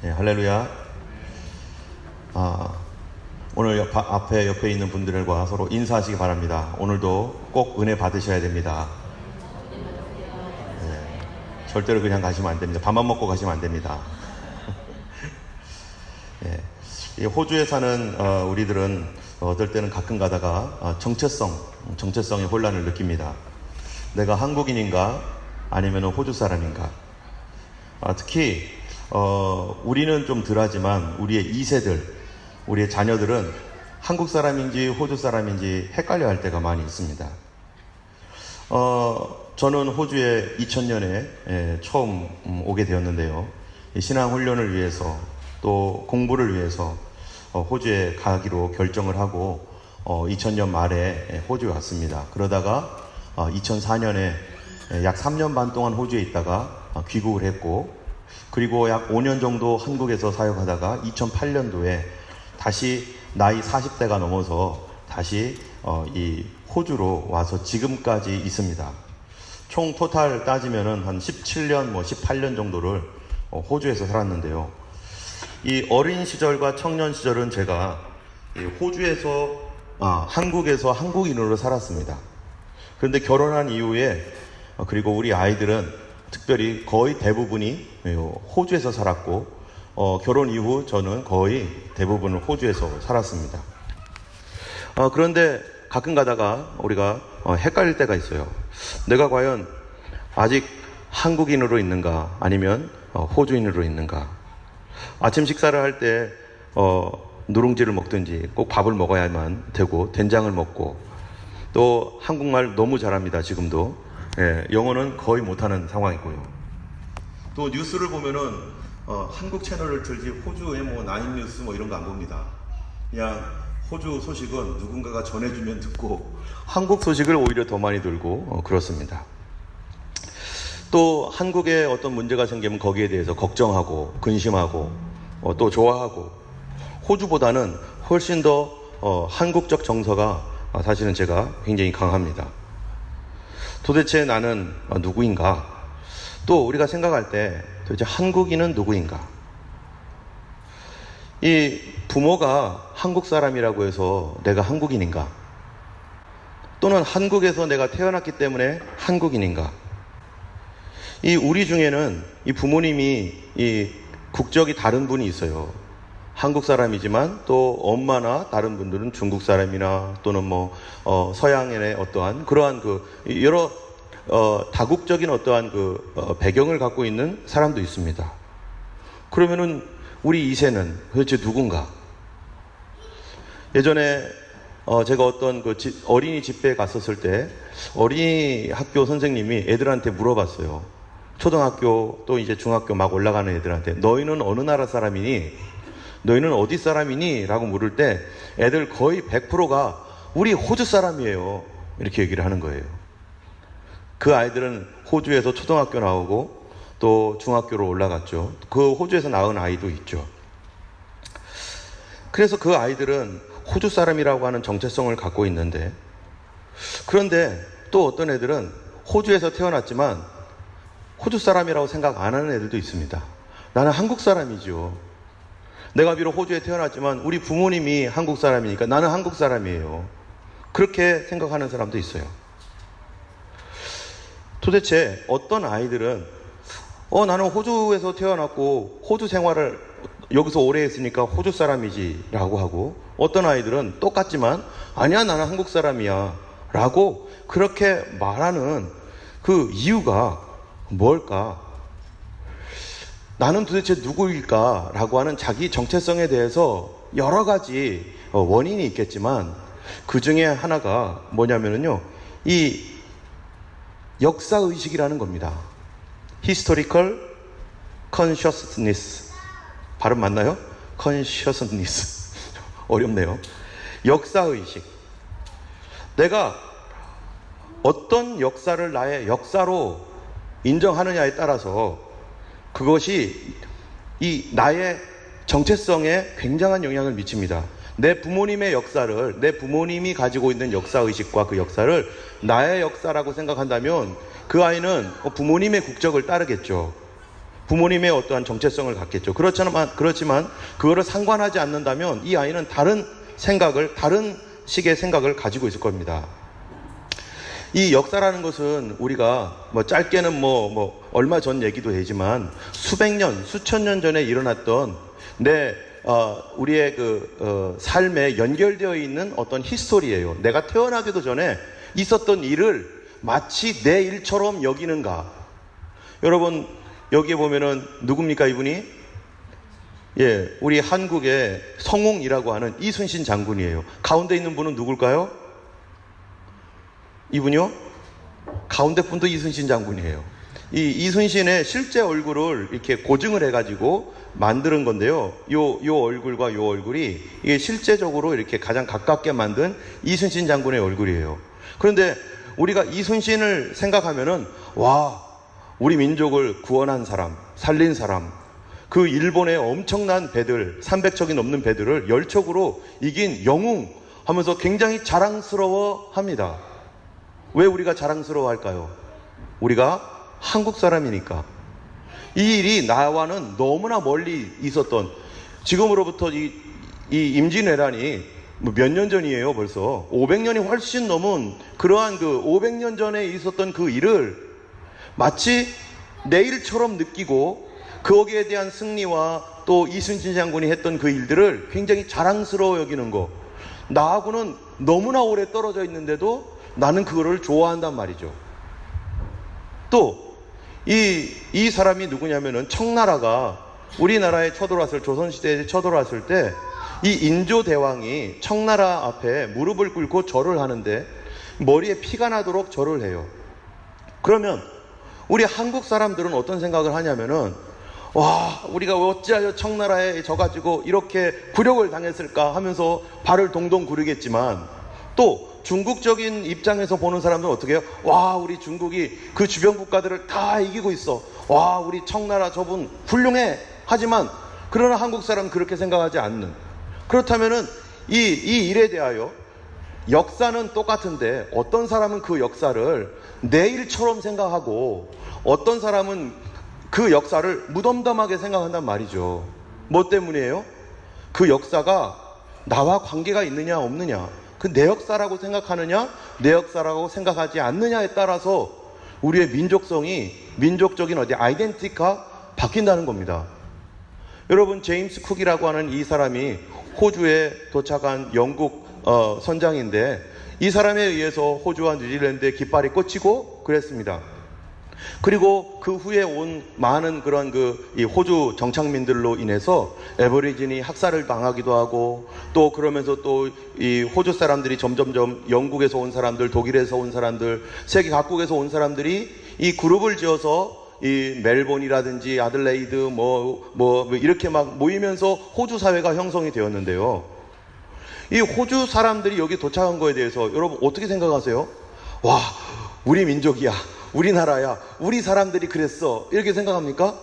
네, 할렐루야. 오늘 옆에 있는 분들과 서로 인사하시기 바랍니다. 오늘도 꼭 은혜 받으셔야 됩니다. 네, 절대로 그냥 가시면 안 됩니다. 밥만 먹고 가시면 안 됩니다. 네, 이 호주에 사는 우리들은 어떨 때는 가끔 가다가 정체성의 혼란을 느낍니다. 내가 한국인인가 아니면 호주 사람인가. 특히 우리는 좀 덜하지만 우리의 2세들, 우리의 자녀들은 한국 사람인지 호주 사람인지 헷갈려 할 때가 많이 있습니다. 저는 호주에 2000년에 처음 오게 되었는데요. 신앙 훈련을 위해서 또 공부를 위해서 호주에 가기로 결정을 하고 2000년 말에 호주에 왔습니다. 그러다가 2004년에 약 3년 반 동안 호주에 있다가 귀국을 했고, 그리고 약 5년 정도 한국에서 사역하다가 2008년도에 다시 나이 40대가 넘어서 다시 이 호주로 와서 지금까지 있습니다. 총 토탈 따지면은 한 17년, 18년 정도를 호주에서 살았는데요. 이 어린 시절과 청년 시절은 제가 한국에서 한국인으로 살았습니다. 그런데 결혼한 이후에 그리고 우리 아이들은 특별히 거의 대부분이 호주에서 살았고, 결혼 이후 저는 거의 대부분을 호주에서 살았습니다. 그런데 가끔 가다가 우리가 헷갈릴 때가 있어요. 내가 과연 아직 한국인으로 있는가 아니면 호주인으로 있는가. 아침 식사를 할 때 누룽지를 먹든지 꼭 밥을 먹어야만 되고 된장을 먹고, 또 한국말 너무 잘합니다. 지금도. 예, 영어는 거의 못하는 상황이고요. 또 뉴스를 보면은 한국 채널을 틀지 호주의 나인뉴스 이런 거 안 봅니다. 그냥 호주 소식은 누군가가 전해주면 듣고 한국 소식을 오히려 더 많이 들고 그렇습니다. 또 한국에 어떤 문제가 생기면 거기에 대해서 걱정하고 근심하고 또 좋아하고, 호주보다는 훨씬 더 한국적 정서가 사실은 제가 굉장히 강합니다. 도대체 나는 누구인가? 또 우리가 생각할 때 도대체 한국인은 누구인가? 이 부모가 한국 사람이라고 해서 내가 한국인인가? 또는 한국에서 내가 태어났기 때문에 한국인인가? 이 우리 중에는 이 부모님이 이 국적이 다른 분이 있어요. 한국 사람이지만 또 엄마나 다른 분들은 중국 사람이나 또는 서양인의 어떠한 그러한 여러 다국적인 어떠한 배경을 갖고 있는 사람도 있습니다. 그러면은 우리 2세는 도대체 누군가? 예전에 제가 어떤 어린이 집회에 갔었을 때 어린이 학교 선생님이 애들한테 물어봤어요. 초등학교 또 이제 중학교 막 올라가는 애들한테, 너희는 어느 나라 사람이니? 너희는 어디 사람이니? 라고 물을 때 애들 거의 100%가 우리 호주 사람이에요, 이렇게 얘기를 하는 거예요. 그 아이들은 호주에서 초등학교 나오고 또 중학교로 올라갔죠. 그 호주에서 낳은 아이도 있죠. 그래서 그 아이들은 호주 사람이라고 하는 정체성을 갖고 있는데, 그런데 또 어떤 애들은 호주에서 태어났지만 호주 사람이라고 생각 안 하는 애들도 있습니다. 나는 한국 사람이죠. 내가 비록 호주에 태어났지만 우리 부모님이 한국 사람이니까 나는 한국 사람이에요. 그렇게 생각하는 사람도 있어요. 도대체 어떤 아이들은 나는 호주에서 태어났고 호주 생활을 여기서 오래 했으니까 호주 사람이지 라고 하고, 어떤 아이들은 똑같지만 아니야 나는 한국 사람이야 라고 그렇게 말하는 그 이유가 뭘까? 나는 도대체 누구일까? 라고 하는 자기 정체성에 대해서 여러 가지 원인이 있겠지만, 그 중에 하나가 뭐냐면요, 이 역사의식이라는 겁니다. Historical Consciousness. 발음 맞나요? Consciousness. 어렵네요. 역사의식. 내가 어떤 역사를 나의 역사로 인정하느냐에 따라서 그것이 이 나의 정체성에 굉장한 영향을 미칩니다. 내 부모님의 역사를, 내 부모님이 가지고 있는 역사의식과 그 역사를 나의 역사라고 생각한다면 그 아이는 부모님의 국적을 따르겠죠. 부모님의 어떠한 정체성을 갖겠죠. 그렇지만 그거를 상관하지 않는다면 이 아이는 다른 식의 생각을 가지고 있을 겁니다. 이 역사라는 것은 우리가 짧게는 얼마 전 얘기도 되지만 수백 년, 수천 년 전에 일어났던 우리의 삶에 연결되어 있는 어떤 히스토리예요. 내가 태어나기도 전에 있었던 일을 마치 내 일처럼 여기는가. 여러분, 여기에 보면은 누굽니까, 이분이? 예, 우리 한국의 성웅이라고 하는 이순신 장군이에요. 가운데 있는 분은 누굴까요? 이분이요? 가운데 분도 이순신 장군이에요. 이 이순신의 실제 얼굴을 이렇게 고증을 해가지고 만드는 건데요. 요 얼굴과 요 얼굴이 이게 실제적으로 이렇게 가장 가깝게 만든 이순신 장군의 얼굴이에요. 그런데 우리가 이순신을 생각하면은, 와, 우리 민족을 구원한 사람, 살린 사람, 그 일본의 엄청난 배들, 300척이 넘는 배들을 열척으로 이긴 영웅 하면서 굉장히 자랑스러워 합니다. 왜 우리가 자랑스러워 할까요? 우리가 한국 사람이니까. 이 일이 나와는 너무나 멀리 있었던, 지금으로부터 이 임진왜란이 몇 년 전이에요, 벌써. 500년이 훨씬 넘은 그러한 500년 전에 있었던 그 일을 마치 내 일처럼 느끼고 거기에 대한 승리와 또 이순신 장군이 했던 그 일들을 굉장히 자랑스러워 여기는 거. 나하고는 너무나 오래 떨어져 있는데도 나는 그거를 좋아한단 말이죠. 또 이 사람이 누구냐면은 청나라가 우리나라에 쳐들어왔을, 조선시대에 쳐들어왔을 때 이 인조대왕이 청나라 앞에 무릎을 꿇고 절을 하는데 머리에 피가 나도록 절을 해요. 그러면 우리 한국 사람들은 어떤 생각을 하냐면은, 와, 우리가 어찌하여 청나라에 져가지고 이렇게 굴욕을 당했을까 하면서 발을 동동 구르겠지만, 또 중국적인 입장에서 보는 사람들은 어떻게 해요? 와, 우리 중국이 그 주변 국가들을 다 이기고 있어. 와, 우리 청나라 저분 훌륭해. 하지만 그러나 한국 사람은 그렇게 생각하지 않는. 그렇다면은 이 일에 대하여 역사는 똑같은데 어떤 사람은 그 역사를 내 일처럼 생각하고 어떤 사람은 그 역사를 무덤덤하게 생각한단 말이죠. 뭐 때문이에요? 그 역사가 나와 관계가 있느냐 없느냐, 그 내 역사라고 생각하느냐 내 역사라고 생각하지 않느냐에 따라서 우리의 민족성이, 민족적인 아이덴티티가 바뀐다는 겁니다. 여러분, 제임스 쿡이라고 하는 이 사람이 호주에 도착한 영국 선장인데, 이 사람에 의해서 호주와 뉴질랜드의 깃발이 꽂히고 그랬습니다. 그리고 그 후에 온 많은 그런 이 호주 정착민들로 인해서 애버리진이 학살을 당하기도 하고, 또 그러면서 또 이 호주 사람들이 점점점 영국에서 온 사람들, 독일에서 온 사람들, 세계 각국에서 온 사람들이 이 그룹을 지어서 이 멜본이라든지 아들레이드 이렇게 막 모이면서 호주 사회가 형성이 되었는데요. 이 호주 사람들이 여기 도착한 거에 대해서 여러분 어떻게 생각하세요? 와, 우리 민족이야, 우리나라야, 우리 사람들이 그랬어, 이렇게 생각합니까?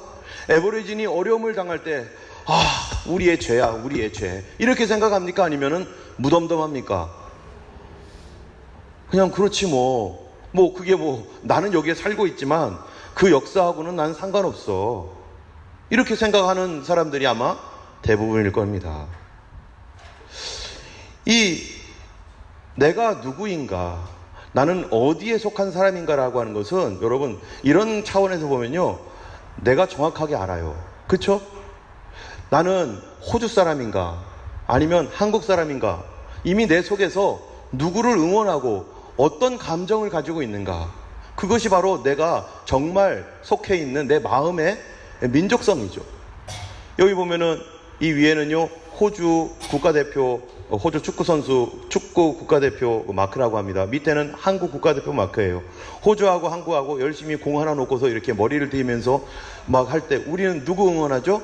애버리진이 어려움을 당할 때, 아, 우리의 죄야, 우리의 죄, 이렇게 생각합니까? 아니면은 무덤덤합니까? 그냥 그렇지 그게 나는 여기에 살고 있지만 그 역사하고는 난 상관없어, 이렇게 생각하는 사람들이 아마 대부분일 겁니다. 내가 누구인가, 나는 어디에 속한 사람인가라고 하는 것은 여러분 이런 차원에서 보면요, 내가 정확하게 알아요. 그쵸? 나는 호주 사람인가 아니면 한국 사람인가, 이미 내 속에서 누구를 응원하고 어떤 감정을 가지고 있는가, 그것이 바로 내가 정말 속해 있는 내 마음의 민족성이죠. 여기 보면은 이 위에는요, 호주 국가대표, 호주 축구 국가대표 마크라고 합니다. 밑에는 한국 국가대표 마크예요. 호주하고 한국하고 열심히 공 하나 놓고서 이렇게 머리를 들이면서 막 할 때 우리는 누구 응원하죠?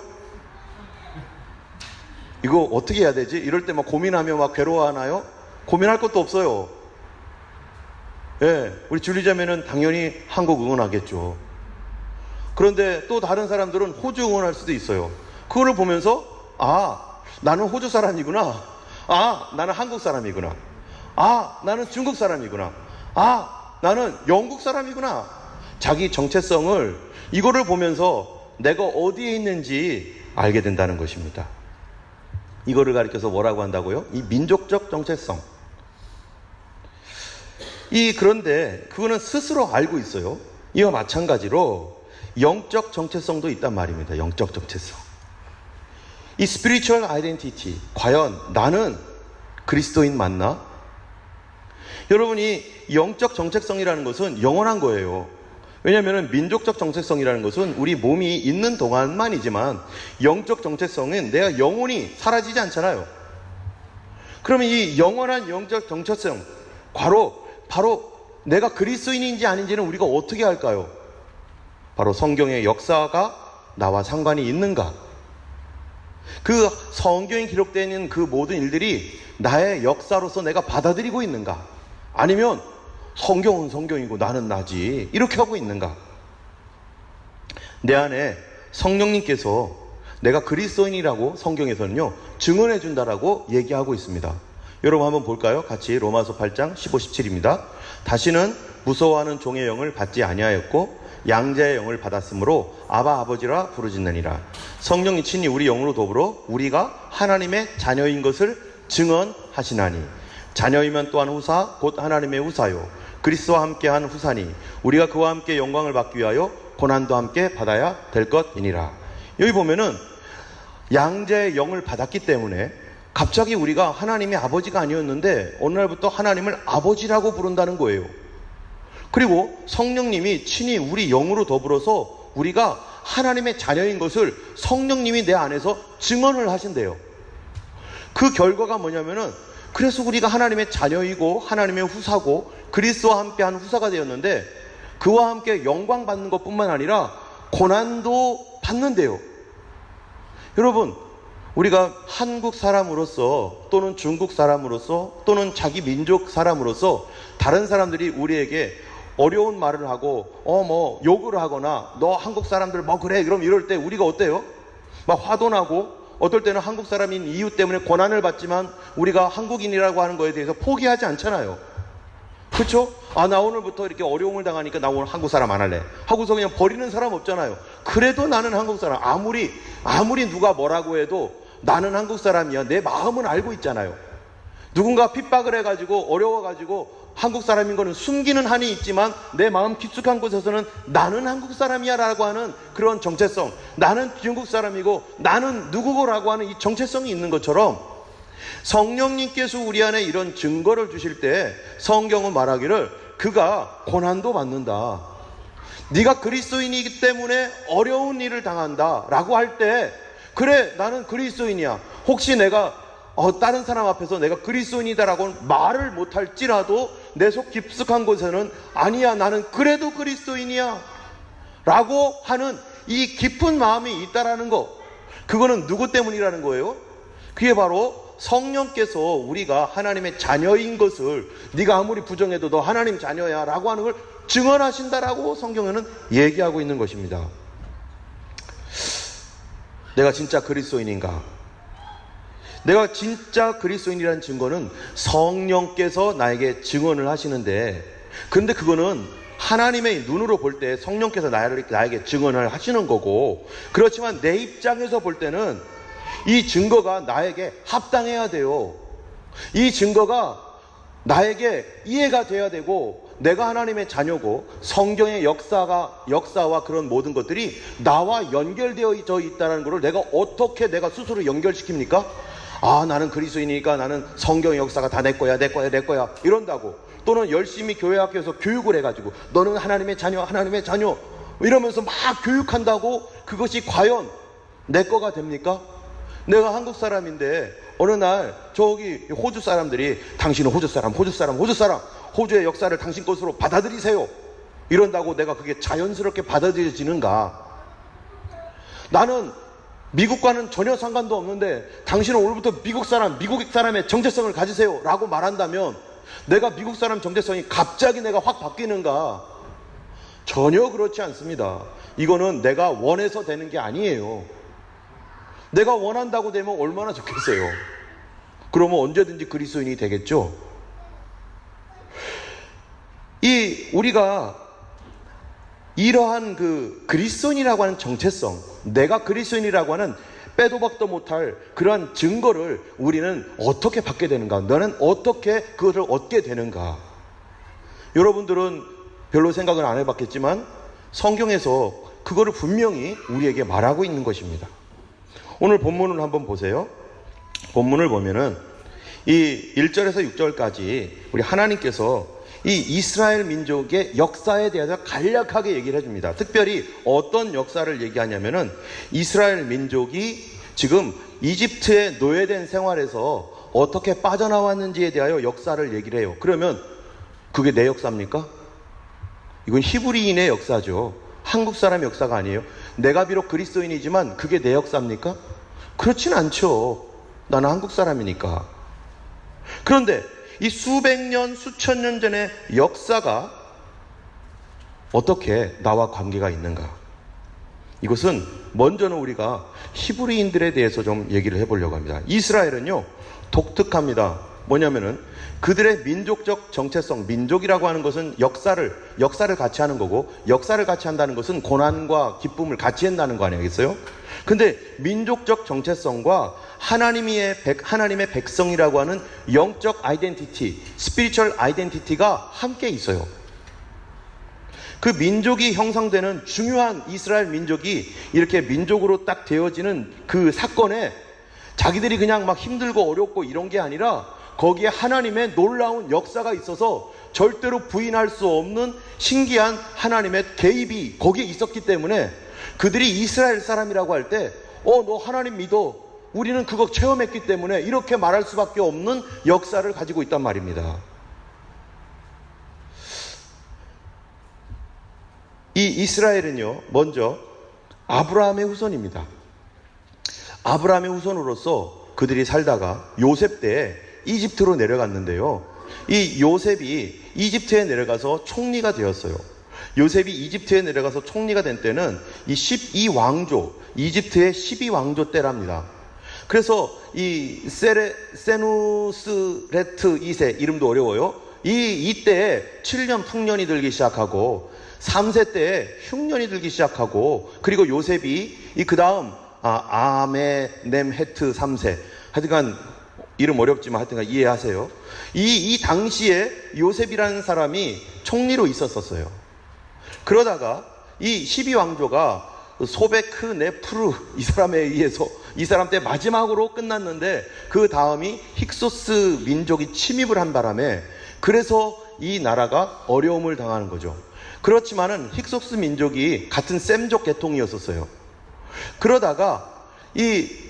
이거 어떻게 해야 되지? 이럴 때 막 고민하며 막 괴로워하나요? 고민할 것도 없어요. 예, 우리 줄리자매는 당연히 한국 응원하겠죠. 그런데 또 다른 사람들은 호주 응원할 수도 있어요. 그거를 보면서, 아, 나는 호주 사람이구나. 아, 나는 한국 사람이구나. 아, 나는 중국 사람이구나. 아, 나는 영국 사람이구나. 자기 정체성을, 이거를 보면서 내가 어디에 있는지 알게 된다는 것입니다. 이거를 가리켜서 뭐라고 한다고요? 이 민족적 정체성. 그런데 그거는 스스로 알고 있어요. 이와 마찬가지로 영적 정체성도 있단 말입니다. 영적 정체성. 이 spiritual identity. 과연 나는 그리스도인 맞나? 여러분이 영적 정체성이라는 것은 영원한 거예요. 왜냐하면 민족적 정체성이라는 것은 우리 몸이 있는 동안만이지만 영적 정체성은 내가 영원히 사라지지 않잖아요. 그러면 이 영원한 영적 정체성, 바로 내가 그리스도인인지 아닌지는 우리가 어떻게 할까요? 바로 성경의 역사가 나와 상관이 있는가? 그 성경에 기록되어 있는 그 모든 일들이 나의 역사로서 내가 받아들이고 있는가? 아니면 성경은 성경이고 나는 나지 이렇게 하고 있는가? 내 안에 성령님께서 내가 그리스도인이라고 성경에서는요 증언해 준다라고 얘기하고 있습니다. 여러분 한번 볼까요? 같이 로마서 8장 15, 17입니다. 다시는 무서워하는 종의 영을 받지 아니하였고 양자의 영을 받았으므로 아바 아버지라 부르짖느니라. 성령이 친히 우리 영으로 더불어 우리가 하나님의 자녀인 것을 증언하시나니 자녀이면 또한 후사 곧 하나님의 후사요 그리스도와 함께한 후사니 우리가 그와 함께 영광을 받기 위하여 고난도 함께 받아야 될 것이니라. 여기 보면은 양자의 영을 받았기 때문에 갑자기 우리가 하나님의 아버지가 아니었는데 어느 날부터 하나님을 아버지라고 부른다는 거예요. 그리고 성령님이 친히 우리 영으로 더불어서 우리가 하나님의 자녀인 것을 성령님이 내 안에서 증언을 하신대요. 그 결과가 뭐냐면은 그래서 우리가 하나님의 자녀이고 하나님의 후사고 그리스도와 함께한 후사가 되었는데 그와 함께 영광 받는 것뿐만 아니라 고난도 받는데요. 여러분, 우리가 한국 사람으로서 또는 중국 사람으로서 또는 자기 민족 사람으로서 다른 사람들이 우리에게 어려운 말을 하고 욕을 하거나 너 한국 사람들 뭐 그래 그럼 이럴 때 우리가 어때요? 막 화도 나고 어떨 때는 한국 사람인 이유 때문에 고난을 받지만 우리가 한국인이라고 하는 거에 대해서 포기하지 않잖아요. 그렇죠? 나 오늘부터 이렇게 어려움을 당하니까 나 오늘 한국 사람 안 할래 하고서 그냥 버리는 사람 없잖아요. 그래도 나는 한국 사람, 아무리 누가 뭐라고 해도 나는 한국 사람이야. 내 마음은 알고 있잖아요. 누군가 핍박을 해가지고 어려워가지고 한국 사람인 거는 숨기는 한이 있지만 내 마음 깊숙한 곳에서는 나는 한국 사람이야 라고 하는 그런 정체성, 나는 중국 사람이고 나는 누구고라고 하는 이 정체성이 있는 것처럼 성령님께서 우리 안에 이런 증거를 주실 때 성경은 말하기를 그가 고난도 받는다, 네가 그리스도인이기 때문에 어려운 일을 당한다 라고 할 때 그래 나는 그리스도인이야. 혹시 내가 다른 사람 앞에서 내가 그리스도인이다라고 말을 못할지라도 내 속 깊숙한 곳에는 아니야 나는 그래도 그리스도인이야 라고 하는 이 깊은 마음이 있다라는 거, 그거는 누구 때문이라는 거예요? 그게 바로 성령께서 우리가 하나님의 자녀인 것을 네가 아무리 부정해도 너 하나님 자녀야 라고 하는 걸 증언하신다라고 성경에는 얘기하고 있는 것입니다. 내가 진짜 그리스도인인가? 내가 진짜 그리스도인이라는 증거는 성령께서 나에게 증언을 하시는데, 그런데 그거는 하나님의 눈으로 볼 때 성령께서 나에게 증언을 하시는 거고, 그렇지만 내 입장에서 볼 때는 이 증거가 나에게 합당해야 돼요. 이 증거가 나에게 이해가 돼야 되고, 내가 하나님의 자녀고 성경의 역사와 그런 모든 것들이 나와 연결되어 있다는 것을 내가 어떻게 내가 스스로 연결시킵니까? 나는 그리스도인이니까 나는 성경의 역사가 다 내 거야 이런다고, 또는 열심히 교회 학교에서 교육을 해가지고 너는 하나님의 자녀 이러면서 막 교육한다고 그것이 과연 내 거가 됩니까? 내가 한국 사람인데 어느 날 저기 호주 사람들이 당신은 호주 사람 호주의 역사를 당신 것으로 받아들이세요 이런다고 내가 그게 자연스럽게 받아들여지는가? 나는 미국과는 전혀 상관도 없는데 당신은 오늘부터 미국 사람의 정체성을 가지세요 라고 말한다면 내가 미국 사람 정체성이 갑자기 내가 확 바뀌는가? 전혀 그렇지 않습니다. 이거는 내가 원해서 되는 게 아니에요. 내가 원한다고 되면 얼마나 좋겠어요. 그러면 언제든지 그리스도인이 되겠죠. 우리가 이러한 그 그리스도인이라고 하는 정체성, 내가 그리스도인이라고 하는 빼도 박도 못할 그러한 증거를 우리는 어떻게 받게 되는가? 너는 어떻게 그것을 얻게 되는가? 여러분들은 별로 생각을 안 해봤겠지만 성경에서 그거를 분명히 우리에게 말하고 있는 것입니다. 오늘 본문을 한번 보세요. 본문을 보면은 이 1절에서 6절까지 우리 하나님께서 이 이스라엘 민족의 역사에 대해서 간략하게 얘기를 해줍니다. 특별히 어떤 역사를 얘기하냐면은 이스라엘 민족이 지금 이집트의 노예된 생활에서 어떻게 빠져나왔는지에 대하여 역사를 얘기를 해요. 그러면 그게 내 역사입니까? 이건 히브리인의 역사죠. 한국 사람의 역사가 아니에요. 내가 비록 그리스도인이지만 그게 내 역사입니까? 그렇진 않죠. 나는 한국 사람이니까. 그런데 이 수백 년, 수천 년 전의 역사가 어떻게 나와 관계가 있는가? 이것은 먼저는 우리가 히브리인들에 대해서 좀 얘기를 해보려고 합니다. 이스라엘은요, 독특합니다. 뭐냐면은 그들의 민족적 정체성, 민족이라고 하는 것은 역사를 같이 하는 거고, 역사를 같이 한다는 것은 고난과 기쁨을 같이 한다는 거 아니겠어요? 근데 민족적 정체성과 하나님의 백성이라고 하는 영적 아이덴티티, 스피리추얼 아이덴티티가 함께 있어요. 그 민족이 형성되는 중요한 이스라엘 민족이 이렇게 민족으로 딱 되어지는 그 사건에 자기들이 그냥 막 힘들고 어렵고 이런 게 아니라 거기에 하나님의 놀라운 역사가 있어서 절대로 부인할 수 없는 신기한 하나님의 개입이 거기에 있었기 때문에 그들이 이스라엘 사람이라고 할 때 너 하나님 믿어, 우리는 그거 체험했기 때문에 이렇게 말할 수밖에 없는 역사를 가지고 있단 말입니다. 이 이스라엘은요, 먼저 아브라함의 후손입니다. 아브라함의 후손으로서 그들이 살다가 요셉 때에 이집트로 내려갔는데요, 이 요셉이 이집트에 내려가서 총리가 되었어요. 요셉이 이집트에 내려가서 총리가 된 때는 이 12왕조, 이집트의 12왕조 때랍니다. 그래서 이 세누스레트 2세, 이름도 어려워요. 이때에 7년 풍년이 들기 시작하고 3세 때에 흉년이 들기 시작하고, 그리고 요셉이 그 다음 아메넴헤트 3세, 하여튼간 이름 어렵지만 하여튼간 이해하세요. 이 당시에 요셉이라는 사람이 총리로 있었어요. 그러다가 이 12왕조가 소베크 네프르 이 사람에 의해서 이 사람 때 마지막으로 끝났는데, 그 다음이 힉소스 민족이 침입을 한 바람에 그래서 이 나라가 어려움을 당하는 거죠. 그렇지만은 힉소스 민족이 같은 셈족 계통이었었어요. 그러다가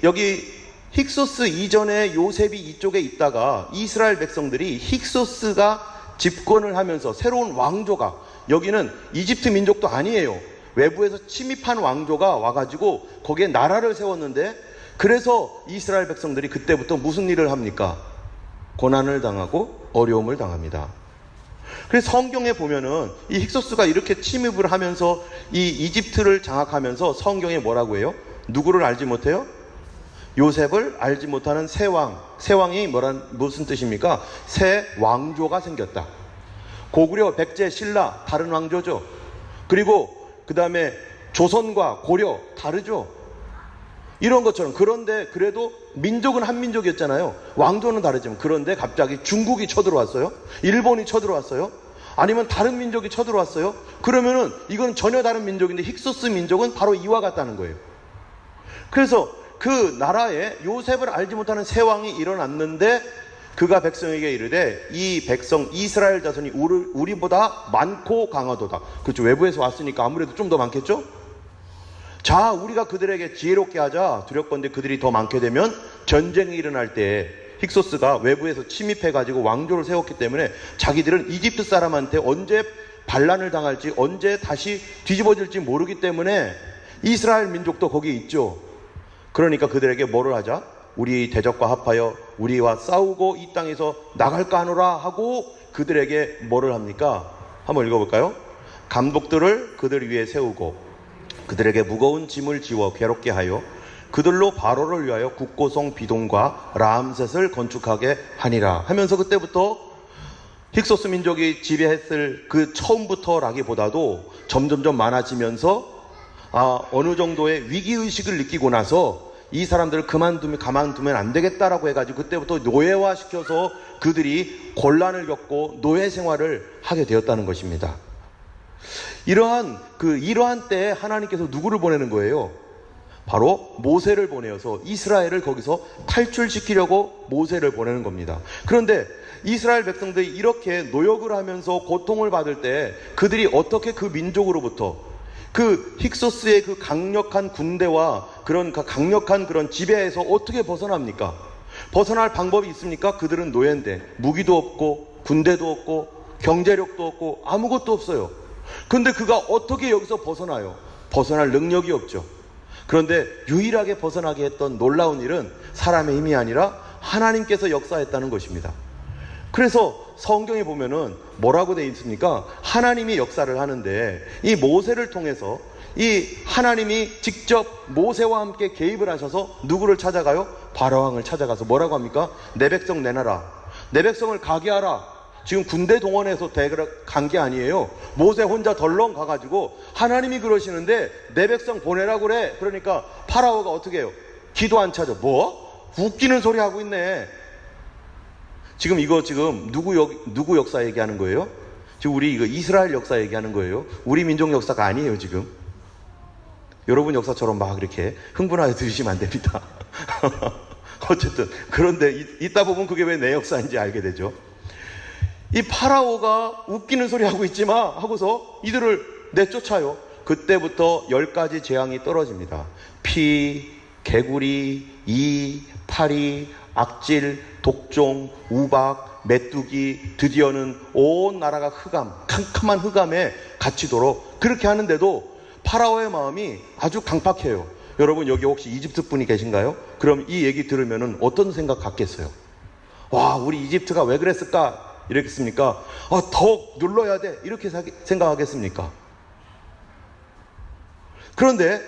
여기 힉소스 이전에 요셉이 이쪽에 있다가 이스라엘 백성들이 힉소스가 집권을 하면서 새로운 왕조가, 여기는 이집트 민족도 아니에요. 외부에서 침입한 왕조가 와가지고 거기에 나라를 세웠는데, 그래서 이스라엘 백성들이 그때부터 무슨 일을 합니까? 고난을 당하고 어려움을 당합니다. 그래서 성경에 보면은 이 힉소스가 이렇게 침입을 하면서 이 이집트를 장악하면서 성경에 뭐라고 해요? 누구를 알지 못해요? 요셉을 알지 못하는 새 왕. 새 왕이 무슨 뜻입니까? 새 왕조가 생겼다. 고구려, 백제, 신라 다른 왕조죠. 그리고 그 다음에 조선과 고려 다르죠. 이런 것처럼. 그런데 그래도 민족은 한 민족이었잖아요. 왕조는 다르지만. 그런데 갑자기 중국이 쳐들어왔어요. 일본이 쳐들어왔어요. 아니면 다른 민족이 쳐들어왔어요. 그러면은 이건 전혀 다른 민족인데 힉소스 민족은 바로 이와 같다는 거예요. 그래서 그 나라에 요셉을 알지 못하는 새 왕이 일어났는데, 그가 백성에게 이르되 이 백성 이스라엘 자손이 우리보다 많고 강하도다. 그렇죠. 외부에서 왔으니까 아무래도 좀 더 많겠죠. 자, 우리가 그들에게 지혜롭게 하자. 두렵건대 그들이 더 많게 되면 전쟁이 일어날 때 힉소스가 외부에서 침입해가지고 왕조를 세웠기 때문에 자기들은 이집트 사람한테 언제 반란을 당할지, 언제 다시 뒤집어질지 모르기 때문에 이스라엘 민족도 거기에 있죠. 그러니까 그들에게 뭐를 하자? 우리 대적과 합하여 우리와 싸우고 이 땅에서 나갈까 하노라 하고 그들에게 뭐를 합니까? 한번 읽어볼까요? 감독들을 그들 위에 세우고 그들에게 무거운 짐을 지워 괴롭게 하여 그들로 바로를 위하여 국고성 비동과 라암셋을 건축하게 하니라 하면서, 그때부터 힉소스 민족이 지배했을 그 처음부터라기보다도 점점점 많아지면서 어느 정도의 위기의식을 느끼고 나서 이 사람들을 가만두면 안 되겠다라고 해가지고 그때부터 노예화시켜서 그들이 곤란을 겪고 노예 생활을 하게 되었다는 것입니다. 이러한 때에 하나님께서 누구를 보내는 거예요? 바로 모세를 보내어서 이스라엘을 거기서 탈출시키려고 모세를 보내는 겁니다. 그런데 이스라엘 백성들이 이렇게 노역을 하면서 고통을 받을 때 그들이 어떻게 그 민족으로부터 그 힉소스의 그 강력한 군대와 그런 강력한 그런 지배에서 어떻게 벗어납니까? 벗어날 방법이 있습니까? 그들은 노예인데 무기도 없고 군대도 없고 경제력도 없고 아무것도 없어요. 그런데 그가 어떻게 여기서 벗어나요? 벗어날 능력이 없죠. 그런데 유일하게 벗어나게 했던 놀라운 일은 사람의 힘이 아니라 하나님께서 역사했다는 것입니다. 그래서 성경에 보면은 뭐라고 되어 있습니까? 하나님이 역사를 하는데 이 모세를 통해서 이 하나님이 직접 모세와 함께 개입을 하셔서 누구를 찾아가요? 바로왕을 찾아가서 뭐라고 합니까? 내 백성 내놔라. 내 백성을 가게 하라. 지금 군대 동원해서 간 게 아니에요. 모세 혼자 덜렁 가가지고 하나님이 그러시는데 내 백성 보내라고 그래. 그러니까 파라오가 어떻게 해요? 기도 안 찾아. 뭐? 웃기는 소리 하고 있네. 지금 누구 역사 얘기하는 거예요? 지금 우리 이스라엘 역사 얘기하는 거예요. 우리 민족 역사가 아니에요, 지금. 여러분 역사처럼 막 이렇게 흥분하게 들으시면 안 됩니다. 어쨌든 그런데 이따 보면 그게 왜 내 역사인지 알게 되죠. 이 파라오가 웃기는 소리 하고 있지 마 하고서 이들을 내쫓아요. 그때부터 10가지 재앙이 떨어집니다. 피, 개구리, 이, 파리, 악질, 독종, 우박, 메뚜기, 드디어는 온 나라가 캄캄한 흑암에 갇히도록 그렇게 하는데도 파라오의 마음이 아주 강팍해요. 여러분 여기 혹시 이집트 분이 계신가요? 그럼 이 얘기 들으면 어떤 생각 갖겠어요? 와, 우리 이집트가 왜 그랬을까? 이랬겠습니까? 더욱 눌러야 돼. 이렇게 생각하겠습니까? 그런데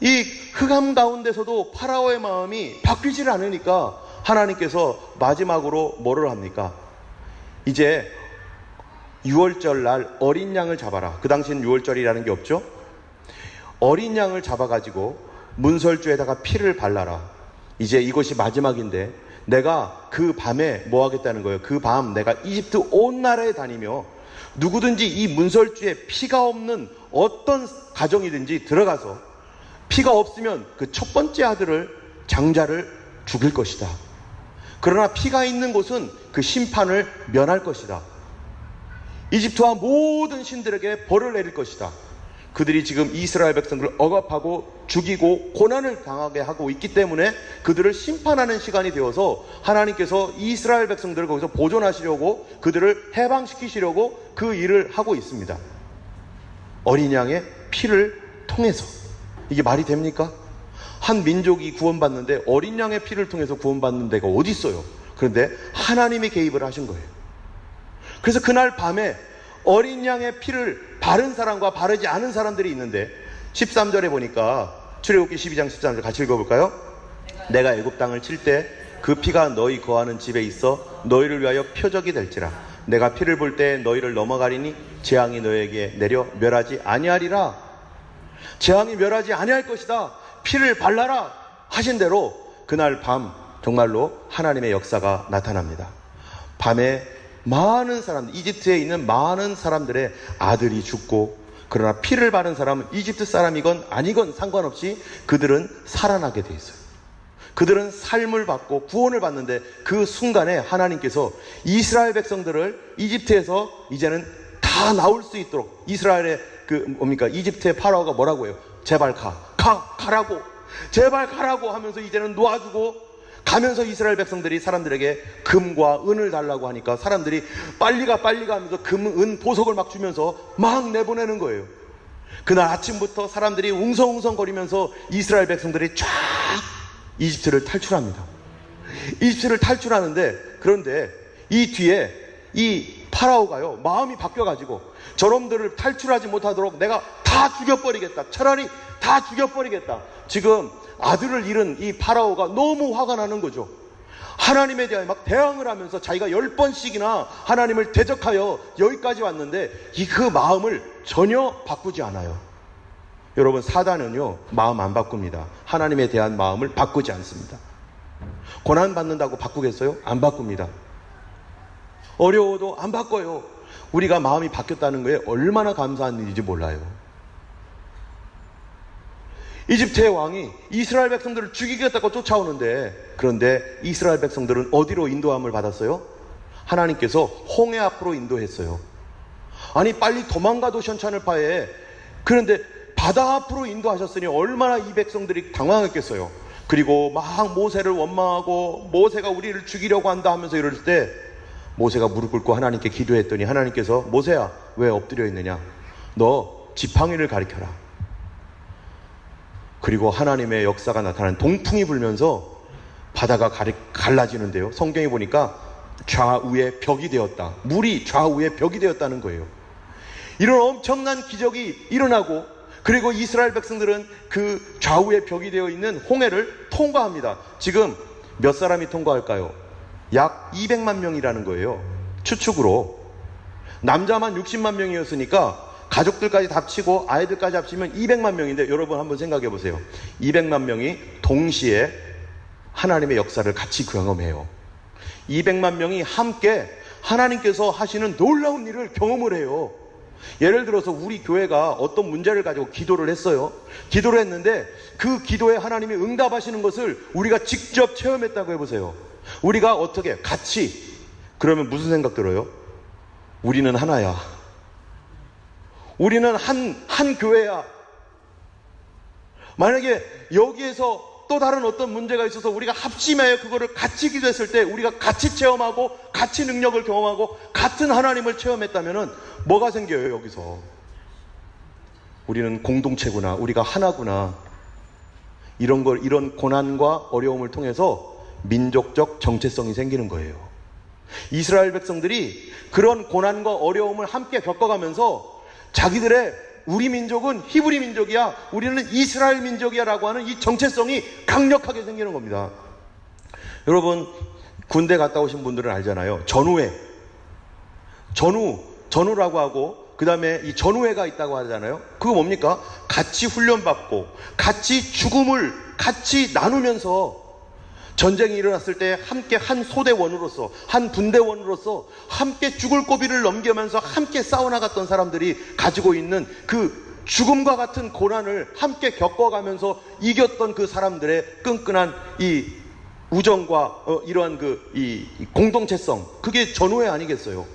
이 흑암 가운데서도 파라오의 마음이 바뀌질 않으니까 하나님께서 마지막으로 뭐를 합니까? 이제 6월절 날 어린 양을 잡아라. 그 당시에는 6월절이라는 게 없죠? 어린 양을 잡아가지고 문설주에다가 피를 발라라. 이제 이것이 마지막인데 내가 그 밤에 뭐 하겠다는 거예요? 그 밤 내가 이집트 온 나라에 다니며 누구든지 이 문설주에 피가 없는 어떤 가정이든지 들어가서 피가 없으면 그 첫 번째 아들을 장자를 죽일 것이다. 그러나 피가 있는 곳은 그 심판을 면할 것이다. 이집트와 모든 신들에게 벌을 내릴 것이다. 그들이 지금 이스라엘 백성들을 억압하고 죽이고 고난을 당하게 하고 있기 때문에 그들을 심판하는 시간이 되어서 하나님께서 이스라엘 백성들을 거기서 보존하시려고 그들을 해방시키시려고 그 일을 하고 있습니다. 어린 양의 피를 통해서. 이게 말이 됩니까? 한 민족이 구원받는데 어린 양의 피를 통해서 구원받는 데가 어디 있어요? 그런데 하나님이 개입을 하신 거예요. 그래서 그날 밤에 어린 양의 피를 바른 사람과 바르지 않은 사람들이 있는데 13절에 보니까 출애굽기 12장 13절 같이 읽어볼까요? 내가 애굽 땅을 칠 때 그 피가 너희 거하는 집에 있어 너희를 위하여 표적이 될지라. 내가 피를 볼 때 너희를 넘어가리니 재앙이 너희에게 내려 멸하지 아니하리라. 재앙이 멸하지 아니할 것이다. 피를 발라라 하신 대로 그날 밤 정말로 하나님의 역사가 나타납니다. 밤에 많은 사람들, 이집트에 있는 많은 사람들의 아들이 죽고, 그러나 피를 바른 사람은 이집트 사람이건 아니건 상관없이 그들은 살아나게 돼 있어요. 그들은 삶을 받고 구원을 받는데 그 순간에 하나님께서 이스라엘 백성들을 이집트에서 이제는 다 나올 수 있도록, 이스라엘의 이집트의 파라오가 뭐라고 해요? 제발 가라고, 제발 가라고 하면서 이제는 놓아주고, 가면서 이스라엘 백성들이 사람들에게 금과 은을 달라고 하니까 사람들이 빨리 가 하면서 금, 은, 보석을 막 주면서 막 내보내는 거예요. 그날 아침부터 사람들이 웅성웅성거리면서 이스라엘 백성들이 쫙 이집트를 탈출합니다. 이집트를 탈출하는데, 그런데 이 뒤에 이 파라오가요, 마음이 바뀌어가지고 저놈들을 탈출하지 못하도록 내가 다 죽여버리겠다. 차라리 다 죽여버리겠다. 지금 아들을 잃은 이 파라오가 너무 화가 나는 거죠. 하나님에 대하여 막 대항을 하면서 자기가 10번씩이나 하나님을 대적하여 여기까지 왔는데 그 마음을 전혀 바꾸지 않아요. 여러분, 사단은요 마음 안 바꿉니다. 하나님에 대한 마음을 바꾸지 않습니다. 고난 받는다고 바꾸겠어요? 안 바꿉니다. 어려워도 안 바꿔요. 우리가 마음이 바뀌었다는 거에 얼마나 감사한 일인지 몰라요. 이집트의 왕이 이스라엘 백성들을 죽이겠다고 쫓아오는데, 그런데 이스라엘 백성들은 어디로 인도함을 받았어요? 하나님께서 홍해 앞으로 인도했어요. 아니, 빨리 도망가도 현찮을 바에, 그런데 바다 앞으로 인도하셨으니 얼마나 이 백성들이 당황했겠어요. 그리고 막 모세를 원망하고 모세가 우리를 죽이려고 한다 하면서 이럴 때 모세가 무릎 꿇고 하나님께 기도했더니 하나님께서 모세야, 왜 엎드려 있느냐? 너 지팡이를 가리켜라. 그리고 하나님의 역사가 나타난 동풍이 불면서 바다가 갈라지는데요, 성경에 보니까 좌우에 벽이 되었다. 물이 좌우에 벽이 되었다는 거예요. 이런 엄청난 기적이 일어나고, 그리고 이스라엘 백성들은 그 좌우에 벽이 되어 있는 홍해를 통과합니다. 지금 몇 사람이 통과할까요? 약 200만 명이라는 거예요. 추측으로. 남자만 60만 명이었으니까 가족들까지 합치고 아이들까지 합치면 200만 명인데, 여러분 한번 생각해 보세요. 200만 명이 동시에 하나님의 역사를 같이 경험해요. 200만 명이 함께 하나님께서 하시는 놀라운 일을 경험을 해요. 예를 들어서 우리 교회가 어떤 문제를 가지고 기도를 했어요. 기도를 했는데 그 기도에 하나님이 응답하시는 것을 우리가 직접 체험했다고 해보세요. 우리가 어떻게 같이, 그러면 무슨 생각 들어요? 우리는 하나야. 우리는 한 교회야. 만약에 여기에서 또 다른 어떤 문제가 있어서 우리가 합심하여 그거를 같이 기도했을 때, 우리가 같이 체험하고 같이 능력을 경험하고 같은 하나님을 체험했다면 뭐가 생겨요? 여기서 우리는 공동체구나, 우리가 하나구나. 이런 고난과 어려움을 통해서 민족적 정체성이 생기는 거예요. 이스라엘 백성들이 그런 고난과 어려움을 함께 겪어가면서 자기들의, 우리 민족은 히브리 민족이야, 우리는 이스라엘 민족이야 라고 하는 이 정체성이 강력하게 생기는 겁니다. 여러분, 군대 갔다 오신 분들은 알잖아요. 전우라고 하고, 그 다음에 이 전우회가 있다고 하잖아요. 그거 뭡니까? 같이 훈련받고 같이 죽음을 같이 나누면서 전쟁이 일어났을 때 함께 한 소대원으로서, 한 분대원으로서 함께 죽을 고비를 넘기면서 함께 싸워나갔던 사람들이 가지고 있는 그 죽음과 같은 고난을 함께 겪어가면서 이겼던 그 사람들의 끈끈한 이 우정과 이러한 이 공동체성, 그게 전후회 아니겠어요?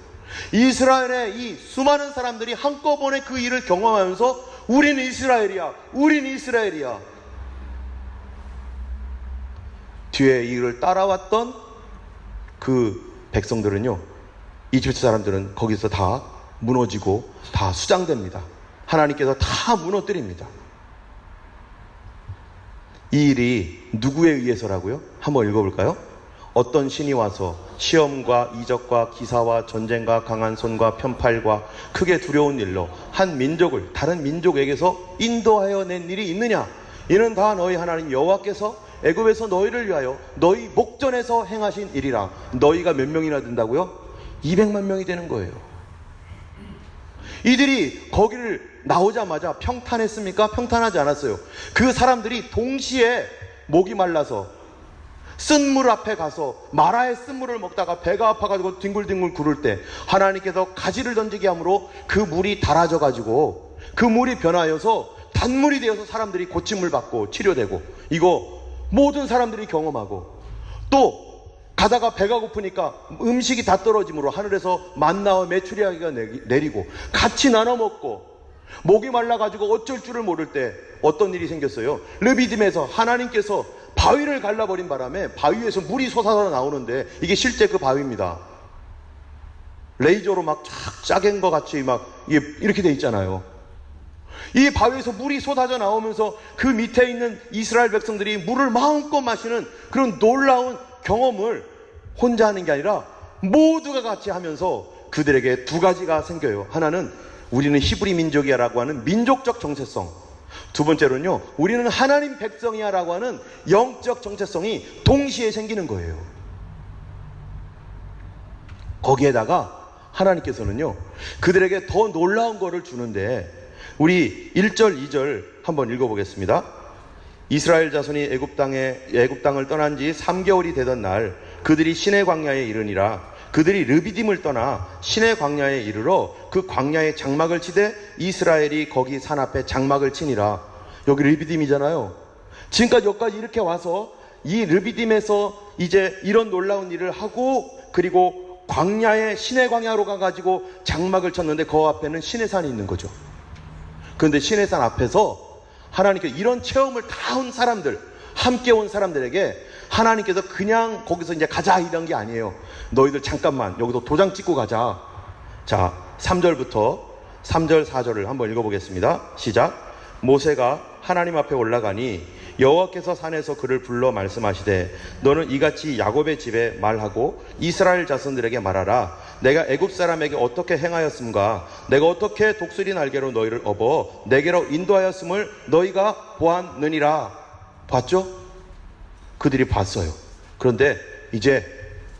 이스라엘의 이 수많은 사람들이 한꺼번에 그 일을 경험하면서 우리는 이스라엘이야, 우리는 이스라엘이야. 뒤에 이 일을 따라왔던 그 백성들은요, 이집트 사람들은 거기서 다 무너지고 다 수장됩니다. 하나님께서 다 무너뜨립니다. 이 일이 누구에 의해서라고요? 한번 읽어볼까요? 어떤 신이 와서 시험과 이적과 기사와 전쟁과 강한 손과 편팔과 크게 두려운 일로 한 민족을 다른 민족에게서 인도하여 낸 일이 있느냐? 이는 다 너희 하나님 여호와께서 애굽에서 너희를 위하여 너희 목전에서 행하신 일이라. 너희가 몇 명이나 된다고요? 200만 명이 되는 거예요. 이들이 거기를 나오자마자 평탄했습니까? 평탄하지 않았어요. 그 사람들이 동시에 목이 말라서 쓴물 앞에 가서 마라의 쓴물을 먹다가 배가 아파가지고 뒹굴뒹굴 구를 때 하나님께서 가지를 던지게 함으로 그 물이 달아져 가지고 그 물이 변하여서 단물이 되어서 사람들이 고침을 받고 치료되고, 이거 모든 사람들이 경험하고, 또 가다가 배가 고프니까 음식이 다 떨어짐으로 하늘에서 만나와 메추리아기가 내리고 같이 나눠 먹고, 목이 말라가지고 어쩔 줄을 모를 때 어떤 일이 생겼어요? 르비딤에서 하나님께서 바위를 갈라버린 바람에 바위에서 물이 솟아서 나오는데, 이게 실제 그 바위입니다. 레이저로 막 짜갠 것 같이 막 이렇게 돼 있잖아요. 이 바위에서 물이 쏟아져 나오면서 그 밑에 있는 이스라엘 백성들이 물을 마음껏 마시는 그런 놀라운 경험을 혼자 하는 게 아니라 모두가 같이 하면서 그들에게 두 가지가 생겨요. 하나는 우리는 히브리 민족이야 라고 하는 민족적 정체성, 두 번째로는요, 우리는 하나님 백성이야 라고 하는 영적 정체성이 동시에 생기는 거예요. 거기에다가 하나님께서는요, 그들에게 더 놀라운 거를 주는데, 우리 1절, 2절 한번 읽어보겠습니다. 이스라엘 자손이 애굽 땅을 떠난 지 3개월이 되던 날 그들이 시내 광야에 이르니라. 그들이 르비딤을 떠나 시내 광야에 이르러 그 광야에 장막을 치되 이스라엘이 거기 산 앞에 장막을 치니라. 여기 르비딤이잖아요. 지금까지 여기까지 이렇게 와서 이 르비딤에서 이제 이런 놀라운 일을 하고, 그리고 광야에 시내 광야로 가가지고 장막을 쳤는데 그 앞에는 시내산이 있는 거죠. 그런데 시내산 앞에서 하나님께서 이런 체험을 다 온 사람들, 함께 온 사람들에게 하나님께서 그냥 거기서 이제 가자 이런 게 아니에요. 너희들 잠깐만 여기서 도장 찍고 가자. 자, 3절부터 3절 4절을 한번 읽어보겠습니다. 시작. 모세가 하나님 앞에 올라가니 여호와께서 산에서 그를 불러 말씀하시되 너는 이같이 야곱의 집에 말하고 이스라엘 자손들에게 말하라. 내가 애굽 사람에게 어떻게 행하였음과 내가 어떻게 독수리 날개로 너희를 업어 내게로 인도하였음을 너희가 보았느니라. 봤죠? 그들이 봤어요. 그런데 이제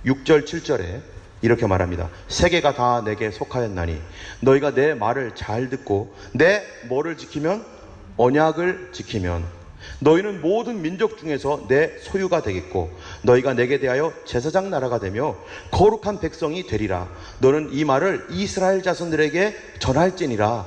6절 7절에 이렇게 말합니다. 세계가 다 내게 속하였나니 너희가 내 말을 잘 듣고 내 뭐를 지키면? 언약을 지키면 너희는 모든 민족 중에서 내 소유가 되겠고 너희가 내게 대하여 제사장 나라가 되며 거룩한 백성이 되리라. 너는 이 말을 이스라엘 자손들에게 전할지니라.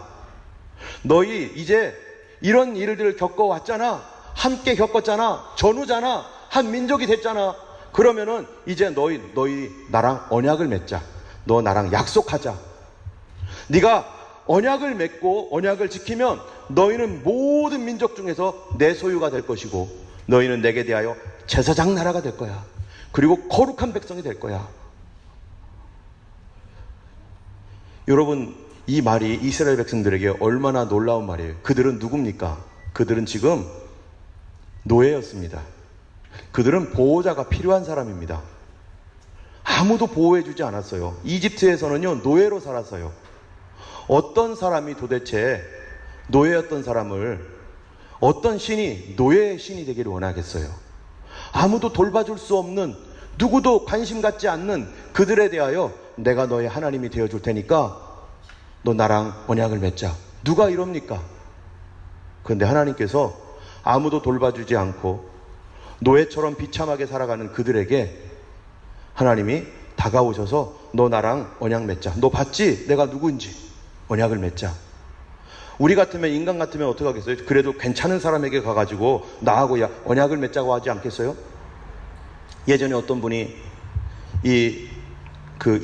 너희 이제 이런 일들을 겪어왔잖아. 함께 겪었잖아. 전우잖아. 한 민족이 됐잖아. 그러면은 이제 너희 나랑 언약을 맺자. 너 나랑 약속하자. 네가 언약을 맺고 언약을 지키면 너희는 모든 민족 중에서 내 소유가 될 것이고 너희는 내게 대하여 제사장 나라가 될 거야. 그리고 거룩한 백성이 될 거야. 여러분, 이 말이 이스라엘 백성들에게 얼마나 놀라운 말이에요. 그들은 누굽니까? 그들은 지금 노예였습니다. 그들은 보호자가 필요한 사람입니다. 아무도 보호해주지 않았어요. 이집트에서는요, 노예로 살았어요. 어떤 사람이 도대체 노예였던 사람을 어떤 신이 노예의 신이 되기를 원하겠어요? 아무도 돌봐줄 수 없는, 누구도 관심 갖지 않는 그들에 대하여 내가 너의 하나님이 되어줄 테니까 너 나랑 언약을 맺자. 누가 이럽니까? 그런데 하나님께서 아무도 돌봐주지 않고 노예처럼 비참하게 살아가는 그들에게 하나님이 다가오셔서 너 나랑 언약 맺자. 너 봤지? 내가 누구인지. 언약을 맺자. 우리 같으면, 인간 같으면 어떻게 하겠어요? 그래도 괜찮은 사람에게 가가지고 나하고 언약을 맺자고 하지 않겠어요? 예전에 어떤 분이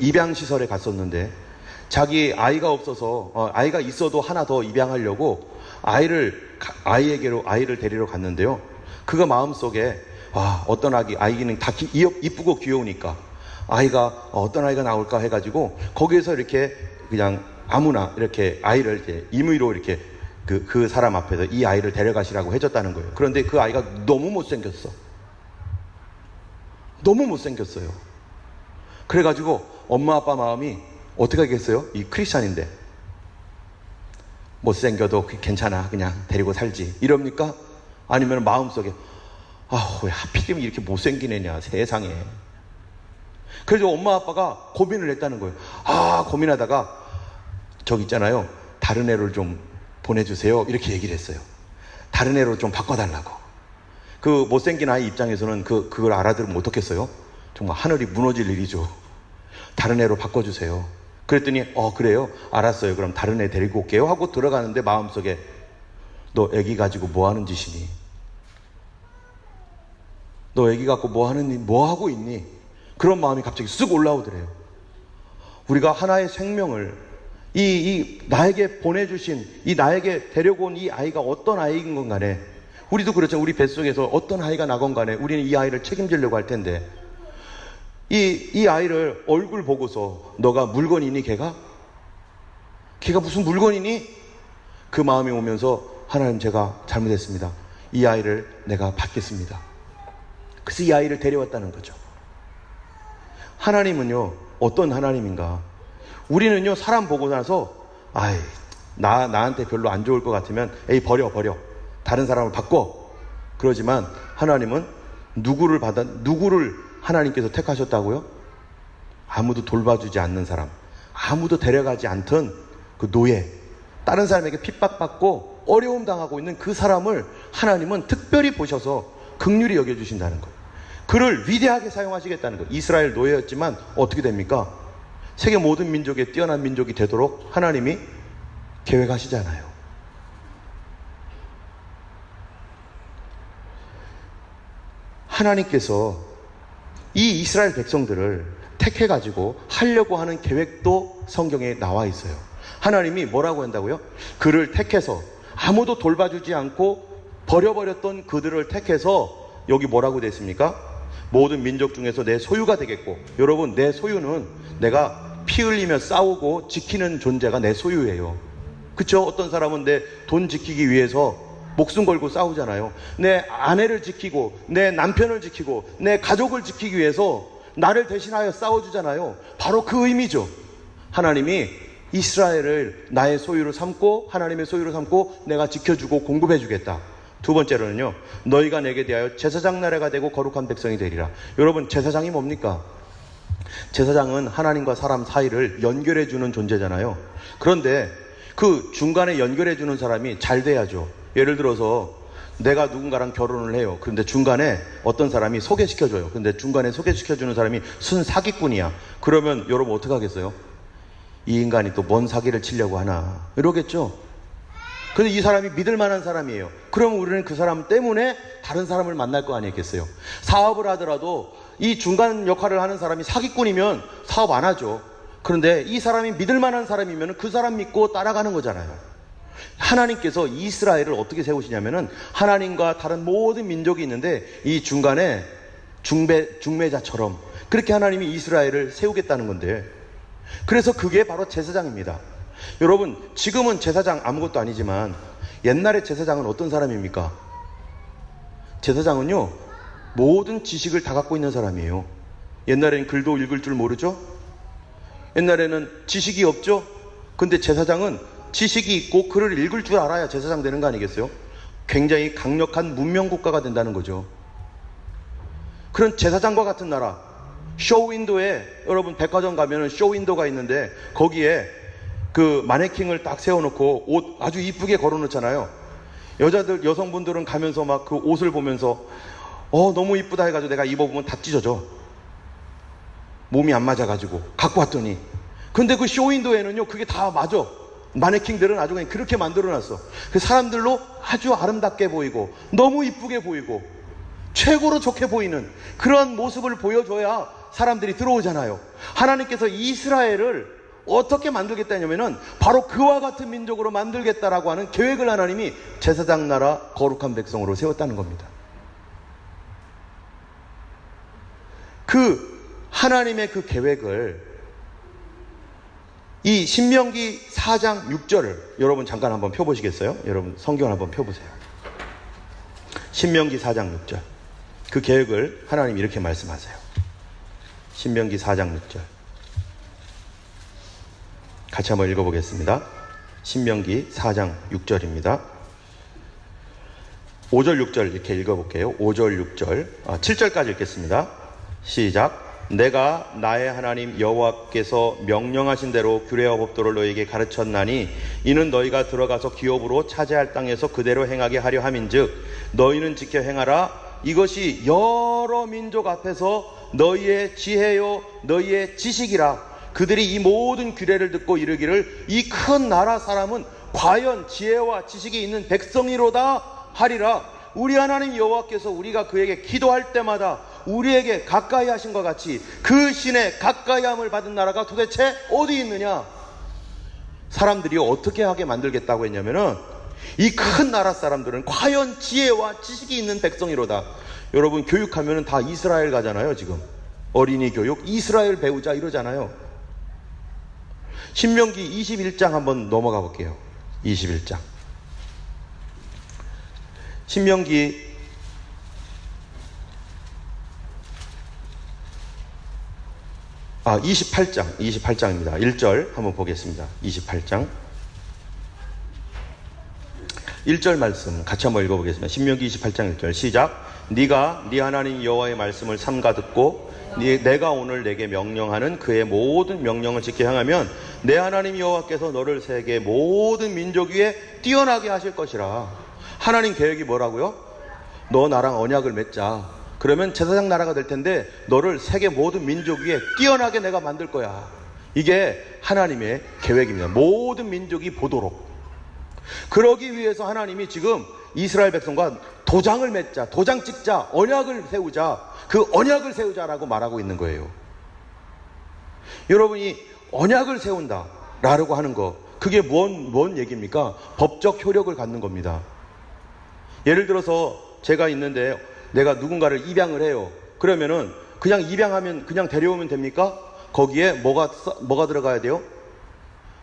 입양시설에 갔었는데 자기 아이가 없어서 아이가 있어도 하나 더 입양하려고 아이를 데리러 갔는데요. 그가 마음속에 어떤 아이는 다 이쁘고 귀여우니까 아이가 어떤 아이가 나올까 해가지고 거기에서 이렇게 그냥 아무나 이렇게 아이를 이렇게 임의로 이렇게 그 사람 앞에서 이 아이를 데려가시라고 해줬다는 거예요. 그런데 그 아이가 너무 못생겼어. 너무 못생겼어요. 그래가지고 엄마 아빠 마음이 어떻게 하겠어요? 이 크리스찬인데 못생겨도 괜찮아, 그냥 데리고 살지, 이럽니까? 아니면 마음속에 왜 하필이면 이렇게 못생긴 애냐 세상에. 그래서 엄마 아빠가 고민을 했다는 거예요. 고민하다가 저기 있잖아요, 다른 애를 좀 보내주세요, 이렇게 얘기를 했어요. 다른 애로 좀 바꿔달라고. 그 못생긴 아이 입장에서는 그걸 알아들으면 어떻겠어요? 정말 하늘이 무너질 일이죠. 다른 애로 바꿔주세요. 그랬더니 그래요? 알았어요. 그럼 다른 애 데리고 올게요 하고 들어가는데 마음속에 너 애기 가지고 뭐 하는 짓이니? 너 애기 갖고 뭐 하고 있니? 그런 마음이 갑자기 쓱 올라오더래요. 우리가 하나의 생명을 나에게 보내주신, 나에게 데려고 온 이 아이가 어떤 아이인 건 간에, 우리도 그렇죠. 우리 뱃속에서 어떤 아이가 나건 간에 우리는 이 아이를 책임지려고 할 텐데, 이 아이를 얼굴 보고서 너가 물건이니 걔가 무슨 물건이니? 그 마음이 오면서 하나님, 제가 잘못했습니다. 이 아이를 내가 받겠습니다. 그래서 이 아이를 데려왔다는 거죠. 하나님은요, 어떤 하나님인가? 우리는요, 사람 보고 나서 나한테 별로 안 좋을 것 같으면 버려 다른 사람을 바꿔. 그러지만 하나님은 누구를 하나님께서 택하셨다고요? 아무도 돌봐주지 않는 사람, 아무도 데려가지 않던 그 노예, 다른 사람에게 핍박받고 어려움 당하고 있는 그 사람을 하나님은 특별히 보셔서 긍휼히 여겨주신다는 거예요. 그를 위대하게 사용하시겠다는 거예요. 이스라엘 노예였지만 어떻게 됩니까? 세계 모든 민족에 뛰어난 민족이 되도록 하나님이 계획하시잖아요. 하나님께서 이 이스라엘 백성들을 택해가지고 하려고 하는 계획도 성경에 나와 있어요. 하나님이 뭐라고 한다고요? 그를 택해서 아무도 돌봐주지 않고 버려버렸던 그들을 택해서 여기 뭐라고 됐습니까? 모든 민족 중에서 내 소유가 되겠고, 여러분, 내 소유는 내가 피 흘리며 싸우고 지키는 존재가 내 소유예요. 그쵸? 어떤 사람은 내 돈 지키기 위해서 목숨 걸고 싸우잖아요. 내 아내를 지키고 내 남편을 지키고 내 가족을 지키기 위해서 나를 대신하여 싸워주잖아요. 바로 그 의미죠. 하나님이 이스라엘을 나의 소유로 삼고 하나님의 소유로 삼고 내가 지켜주고 공급해주겠다. 두 번째로는요, 너희가 내게 대하여 제사장 나라가 되고 거룩한 백성이 되리라. 여러분, 제사장이 뭡니까? 제사장은 하나님과 사람 사이를 연결해주는 존재잖아요. 그런데 그 중간에 연결해주는 사람이 잘 돼야죠. 예를 들어서 내가 누군가랑 결혼을 해요. 그런데 중간에 어떤 사람이 소개시켜줘요. 그런데 중간에 소개시켜주는 사람이 순 사기꾼이야. 그러면 여러분 어떻게 하겠어요? 이 인간이 또 뭔 사기를 치려고 하나 이러겠죠. 근데 이 사람이 믿을 만한 사람이에요. 그럼 우리는 그 사람 때문에 다른 사람을 만날 거 아니겠어요? 사업을 하더라도 이 중간 역할을 하는 사람이 사기꾼이면 사업 안 하죠. 그런데 이 사람이 믿을 만한 사람이면 그 사람 믿고 따라가는 거잖아요. 하나님께서 이스라엘을 어떻게 세우시냐면은 하나님과 다른 모든 민족이 있는데 이 중간에 중매자처럼 그렇게 하나님이 이스라엘을 세우겠다는 건데, 그래서 그게 바로 제사장입니다. 여러분, 지금은 제사장 아무것도 아니지만 옛날에 제사장은 어떤 사람입니까? 제사장은요, 모든 지식을 다 갖고 있는 사람이에요. 옛날에는 글도 읽을 줄 모르죠? 옛날에는 지식이 없죠? 근데 제사장은 지식이 있고 글을 읽을 줄 알아야 제사장 되는 거 아니겠어요? 굉장히 강력한 문명국가가 된다는 거죠. 그런 제사장과 같은 나라, 쇼윈도에, 여러분 백화점 가면은 쇼윈도가 있는데 거기에 그 마네킹을 딱 세워놓고 옷 아주 이쁘게 걸어놓잖아요. 여성분들은 가면서 막 그 옷을 보면서 너무 이쁘다 해가지고 내가 입어보면 다 찢어져. 몸이 안 맞아가지고 갖고 왔더니. 근데 그 쇼윈도에는요, 그게 다 맞아. 마네킹들은 아주 그냥 그렇게 만들어놨어. 그 사람들로 아주 아름답게 보이고 너무 이쁘게 보이고 최고로 좋게 보이는 그런 모습을 보여줘야 사람들이 들어오잖아요. 하나님께서 이스라엘을 어떻게 만들겠다 하냐면은 바로 그와 같은 민족으로 만들겠다라고 하는 계획을 하나님이 제사장 나라 거룩한 백성으로 세웠다는 겁니다. 그 하나님의 그 계획을 이 신명기 4장 6절을 여러분 잠깐 한번 펴보시겠어요? 여러분 성경을 한번 펴보세요. 신명기 4장 6절. 그 계획을 하나님이 이렇게 말씀하세요. 신명기 4장 6절. 같이 한번 읽어보겠습니다. 신명기 4장 6절입니다. 5절 6절 이렇게 읽어볼게요. 5절 6절 7절까지 읽겠습니다. 시작. 내가 나의 하나님 여호와께서 명령하신 대로 규례와 법도를 너희에게 가르쳤나니 이는 너희가 들어가서 기업으로 차지할 땅에서 그대로 행하게 하려 함인즉 너희는 지켜 행하라. 이것이 여러 민족 앞에서 너희의 지혜요 너희의 지식이라. 그들이 이 모든 규례를 듣고 이르기를 이 큰 나라 사람은 과연 지혜와 지식이 있는 백성이로다 하리라. 우리 하나님 여호와께서 우리가 그에게 기도할 때마다 우리에게 가까이 하신 것 같이 그 신의 가까이함을 받은 나라가 도대체 어디 있느냐. 사람들이 어떻게 하게 만들겠다고 했냐면은 이 큰 나라 사람들은 과연 지혜와 지식이 있는 백성이로다. 여러분 교육하면은 다 이스라엘 가잖아요. 지금 어린이 교육 이스라엘 배우자 이러잖아요. 신명기 21장 한번 넘어가 볼게요. 21장. 신명기 28장입니다. 1절 한번 보겠습니다. 28장. 1절 말씀 같이 한번 읽어보겠습니다. 신명기 28장 1절 시작. 네가 네 하나님 여호와의 말씀을 삼가 듣고 내가 오늘 내게 명령하는 그의 모든 명령을 지켜 행하면 내 하나님 여호와께서 너를 세계 모든 민족 위에 뛰어나게 하실 것이라. 하나님 계획이 뭐라고요? 너 나랑 언약을 맺자. 그러면 제사장 나라가 될 텐데 너를 세계 모든 민족 위에 뛰어나게 내가 만들 거야. 이게 하나님의 계획입니다. 모든 민족이 보도록. 그러기 위해서 하나님이 지금 이스라엘 백성과 도장을 맺자, 도장 찍자, 언약을 세우자, 그 언약을 세우자라고 말하고 있는 거예요. 여러분이 언약을 세운다라고 하는 거, 그게 뭔 얘기입니까? 법적 효력을 갖는 겁니다. 예를 들어서 제가 있는데 내가 누군가를 입양을 해요. 그러면은 그냥 입양하면 그냥 데려오면 됩니까? 거기에 뭐가 들어가야 돼요?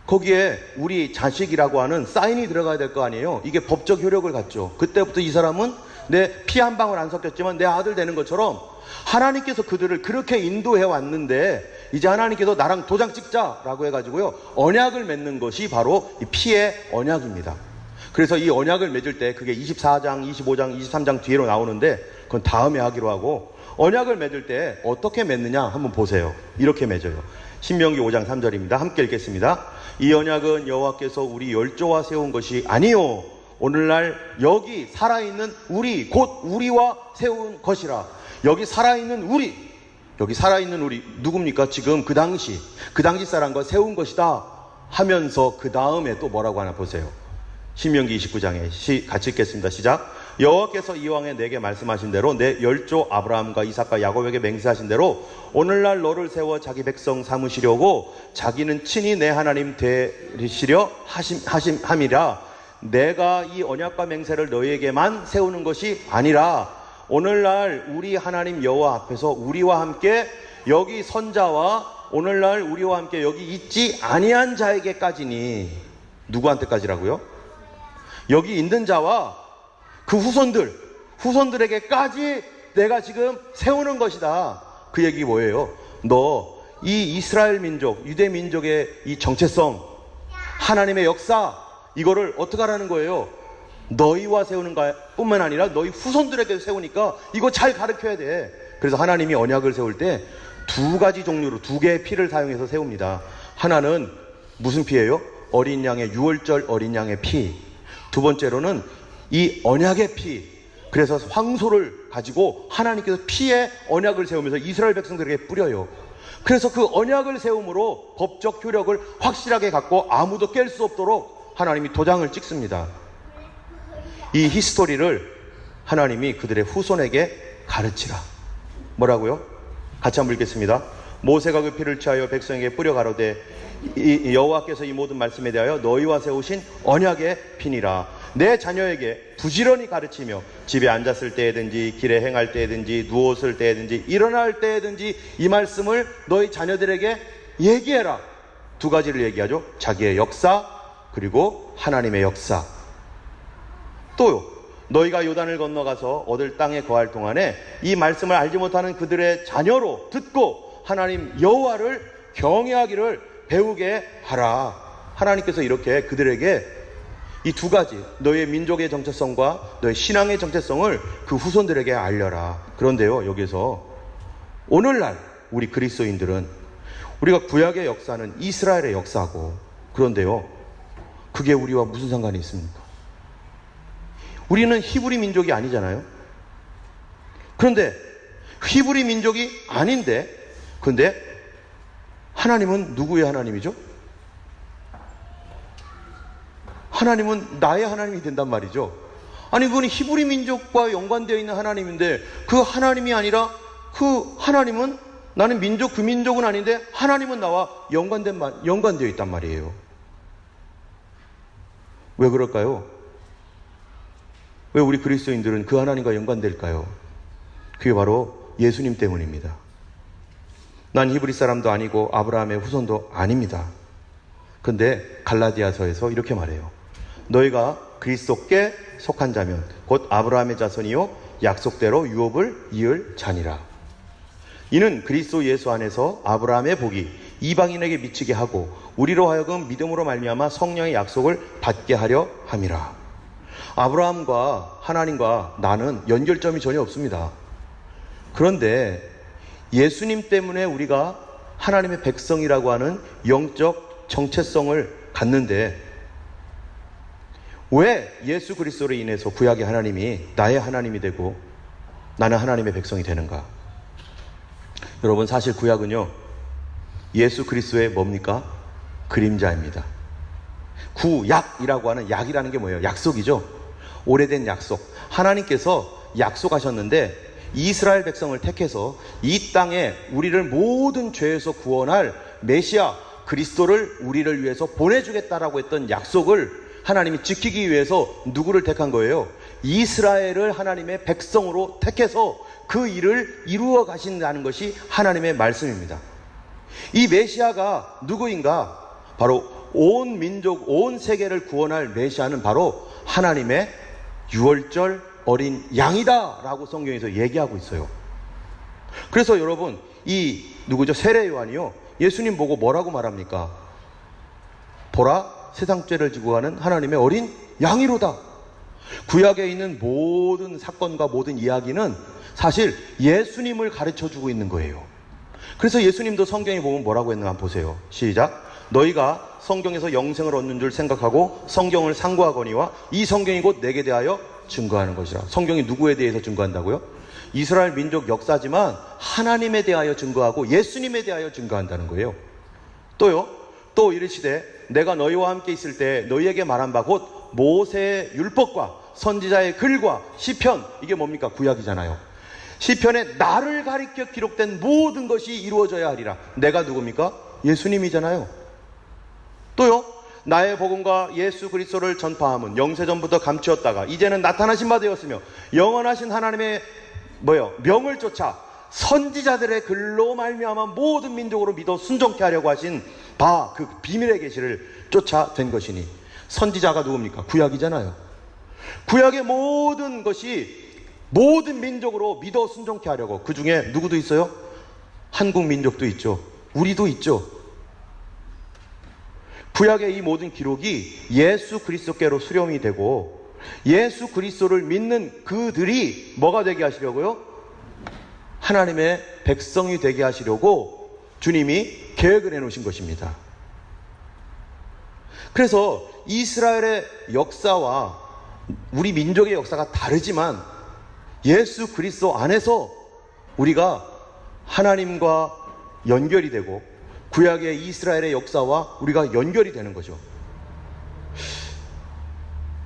거기에 우리 자식이라고 하는 사인이 들어가야 될 거 아니에요. 이게 법적 효력을 갖죠. 그때부터 이 사람은 내 피 한 방울 안 섞였지만 내 아들 되는 것처럼 하나님께서 그들을 그렇게 인도해 왔는데 이제 하나님께서 나랑 도장 찍자라고 해가지고요, 언약을 맺는 것이 바로 이 피의 언약입니다. 그래서 이 언약을 맺을 때 그게 24장, 25장, 23장 뒤로 나오는데 그건 다음에 하기로 하고, 언약을 맺을 때 어떻게 맺느냐 한번 보세요. 이렇게 맺어요. 신명기 5장 3절입니다. 함께 읽겠습니다. 이 언약은 여호와께서 우리 열조와 세운 것이 아니요 오늘날 여기 살아있는 우리 곧 우리와 세운 것이라. 여기 살아있는 우리 누굽니까? 지금 그 당시 사람과 세운 것이다 하면서 그 다음에 또 뭐라고 하나 보세요. 신명기 29장에 같이 읽겠습니다. 시작. 여호와께서 이왕에 내게 말씀하신 대로 내 열조 아브라함과 이삭과 야곱에게 맹세하신 대로 오늘날 너를 세워 자기 백성 삼으시려고 자기는 친히 내 하나님 되시려 함이라. 내가 이 언약과 맹세를 너희에게만 세우는 것이 아니라 오늘날 우리 하나님 여호와 앞에서 우리와 함께 여기 선자와 오늘날 우리와 함께 여기 있지 아니한 자에게까지니. 누구한테까지라고요? 여기 있는 자와 그 후손들에게까지 내가 지금 세우는 것이다. 그 얘기 뭐예요? 너 이 이스라엘 민족, 유대 민족의 이 정체성, 하나님의 역사, 이거를 어떻게 하라는 거예요? 너희와 세우는 뿐만 아니라 너희 후손들에게 세우니까 이거 잘 가르쳐야 돼. 그래서 하나님이 언약을 세울 때 두 가지 종류로 두 개의 피를 사용해서 세웁니다. 하나는 무슨 피예요? 어린 양의 유월절 어린 양의 피. 두 번째로는 이 언약의 피. 그래서 황소를 가지고 하나님께서 피의 언약을 세우면서 이스라엘 백성들에게 뿌려요. 그래서 그 언약을 세움으로 법적 효력을 확실하게 갖고 아무도 깰 수 없도록 하나님이 도장을 찍습니다. 이 히스토리를 하나님이 그들의 후손에게 가르치라. 뭐라고요? 같이 한번 읽겠습니다. 모세가 그 피를 취하여 백성에게 뿌려 가로되 여호와께서 이 모든 말씀에 대하여 너희와 세우신 언약의 피니라. 내 자녀에게 부지런히 가르치며 집에 앉았을 때든지 길에 행할 때든지 누웠을 때든지 일어날 때든지 이 말씀을 너희 자녀들에게 얘기해라. 두 가지를 얘기하죠. 자기의 역사 그리고 하나님의 역사. 또요, 너희가 요단을 건너가서 얻을 땅에 거할 동안에 이 말씀을 알지 못하는 그들의 자녀로 듣고 하나님 여호와를 경외하기를 배우게 하라. 하나님께서 이렇게 그들에게 이 두 가지, 너의 민족의 정체성과 너의 신앙의 정체성을 그 후손들에게 알려라. 그런데요, 여기서 오늘날 우리 그리스도인들은 우리가 구약의 역사는 이스라엘의 역사고, 그런데요, 그게 우리와 무슨 상관이 있습니까? 우리는 히브리 민족이 아니잖아요. 그런데 히브리 민족이 아닌데, 근데 하나님은 누구의 하나님이죠? 하나님은 나의 하나님이 된단 말이죠. 아니, 그건 히브리 민족과 연관되어 있는 하나님인데 그 하나님이 아니라 그 하나님은 나는 민족, 그 민족은 아닌데 하나님은 나와 연관되어 있단 말이에요. 왜 그럴까요? 왜 우리 그리스도인들은 그 하나님과 연관될까요? 그게 바로 예수님 때문입니다. 난 히브리 사람도 아니고 아브라함의 후손도 아닙니다. 근데 갈라디아서에서 이렇게 말해요. 너희가 그리스도께 속한 자면 곧 아브라함의 자손이요 약속대로 유업을 이을 자니라. 이는 그리스도 예수 안에서 아브라함의 복이 이방인에게 미치게 하고 우리로 하여금 믿음으로 말미암아 성령의 약속을 받게 하려 함이라. 아브라함과 하나님과 나는 연결점이 전혀 없습니다. 그런데 예수님 때문에 우리가 하나님의 백성이라고 하는 영적 정체성을 갖는데, 왜 예수 그리스도로 인해서 구약의 하나님이 나의 하나님이 되고 나는 하나님의 백성이 되는가? 여러분, 사실 구약은요, 예수 그리스도의 뭡니까? 그림자입니다. 구약이라고 하는, 약이라는 게 뭐예요? 약속이죠. 오래된 약속. 하나님께서 약속하셨는데 이스라엘 백성을 택해서 이 땅에 우리를 모든 죄에서 구원할 메시아 그리스도를 우리를 위해서 보내주겠다라고 했던 약속을 하나님이 지키기 위해서 누구를 택한 거예요? 이스라엘을 하나님의 백성으로 택해서 그 일을 이루어 가신다는 것이 하나님의 말씀입니다. 이 메시아가 누구인가? 바로 온 민족, 온 세계를 구원할 메시아는 바로 하나님의 유월절 어린 양이다 라고 성경에서 얘기하고 있어요. 그래서 여러분, 이 누구죠? 세례 요한이요, 예수님 보고 뭐라고 말합니까? 보라, 세상 죄를 지고 가는 하나님의 어린 양이로다. 구약에 있는 모든 사건과 모든 이야기는 사실 예수님을 가르쳐주고 있는 거예요. 그래서 예수님도 성경에 보면 뭐라고 했는가 한번 보세요. 시작. 너희가 성경에서 영생을 얻는 줄 생각하고 성경을 상고하거니와 이 성경이 곧 내게 대하여 증거하는 것이라. 성경이 누구에 대해서 증거한다고요? 이스라엘 민족 역사지만 하나님에 대하여 증거하고 예수님에 대하여 증거한다는 거예요. 또요, 또 이르시되 내가 너희와 함께 있을 때 너희에게 말한 바 곧 모세의 율법과 선지자의 글과 시편, 이게 뭡니까? 구약이잖아요. 시편에 나를 가리켜 기록된 모든 것이 이루어져야 하리라. 내가 누굽니까? 예수님이잖아요. 또요, 나의 복음과 예수 그리스도를 전파함은 영세전부터 감추었다가 이제는 나타나신 바 되었으며 영원하신 하나님의 명을 쫓아 선지자들의 글로 말미암아 모든 민족으로 믿어 순종케 하려고 하신 바 그 비밀의 계시를 쫓아 된 것이니. 선지자가 누굽니까? 구약이잖아요. 구약의 모든 것이 모든 민족으로 믿어 순종케 하려고. 그 중에 누구도 있어요? 한국 민족도 있죠. 우리도 있죠. 구약의 이 모든 기록이 예수 그리스도께로 수렴이 되고 예수 그리스도를 믿는 그들이 뭐가 되게 하시려고요? 하나님의 백성이 되게 하시려고 주님이 계획을 해놓으신 것입니다. 그래서 이스라엘의 역사와 우리 민족의 역사가 다르지만 예수 그리스도 안에서 우리가 하나님과 연결이 되고 구약의 이스라엘의 역사와 우리가 연결이 되는 거죠.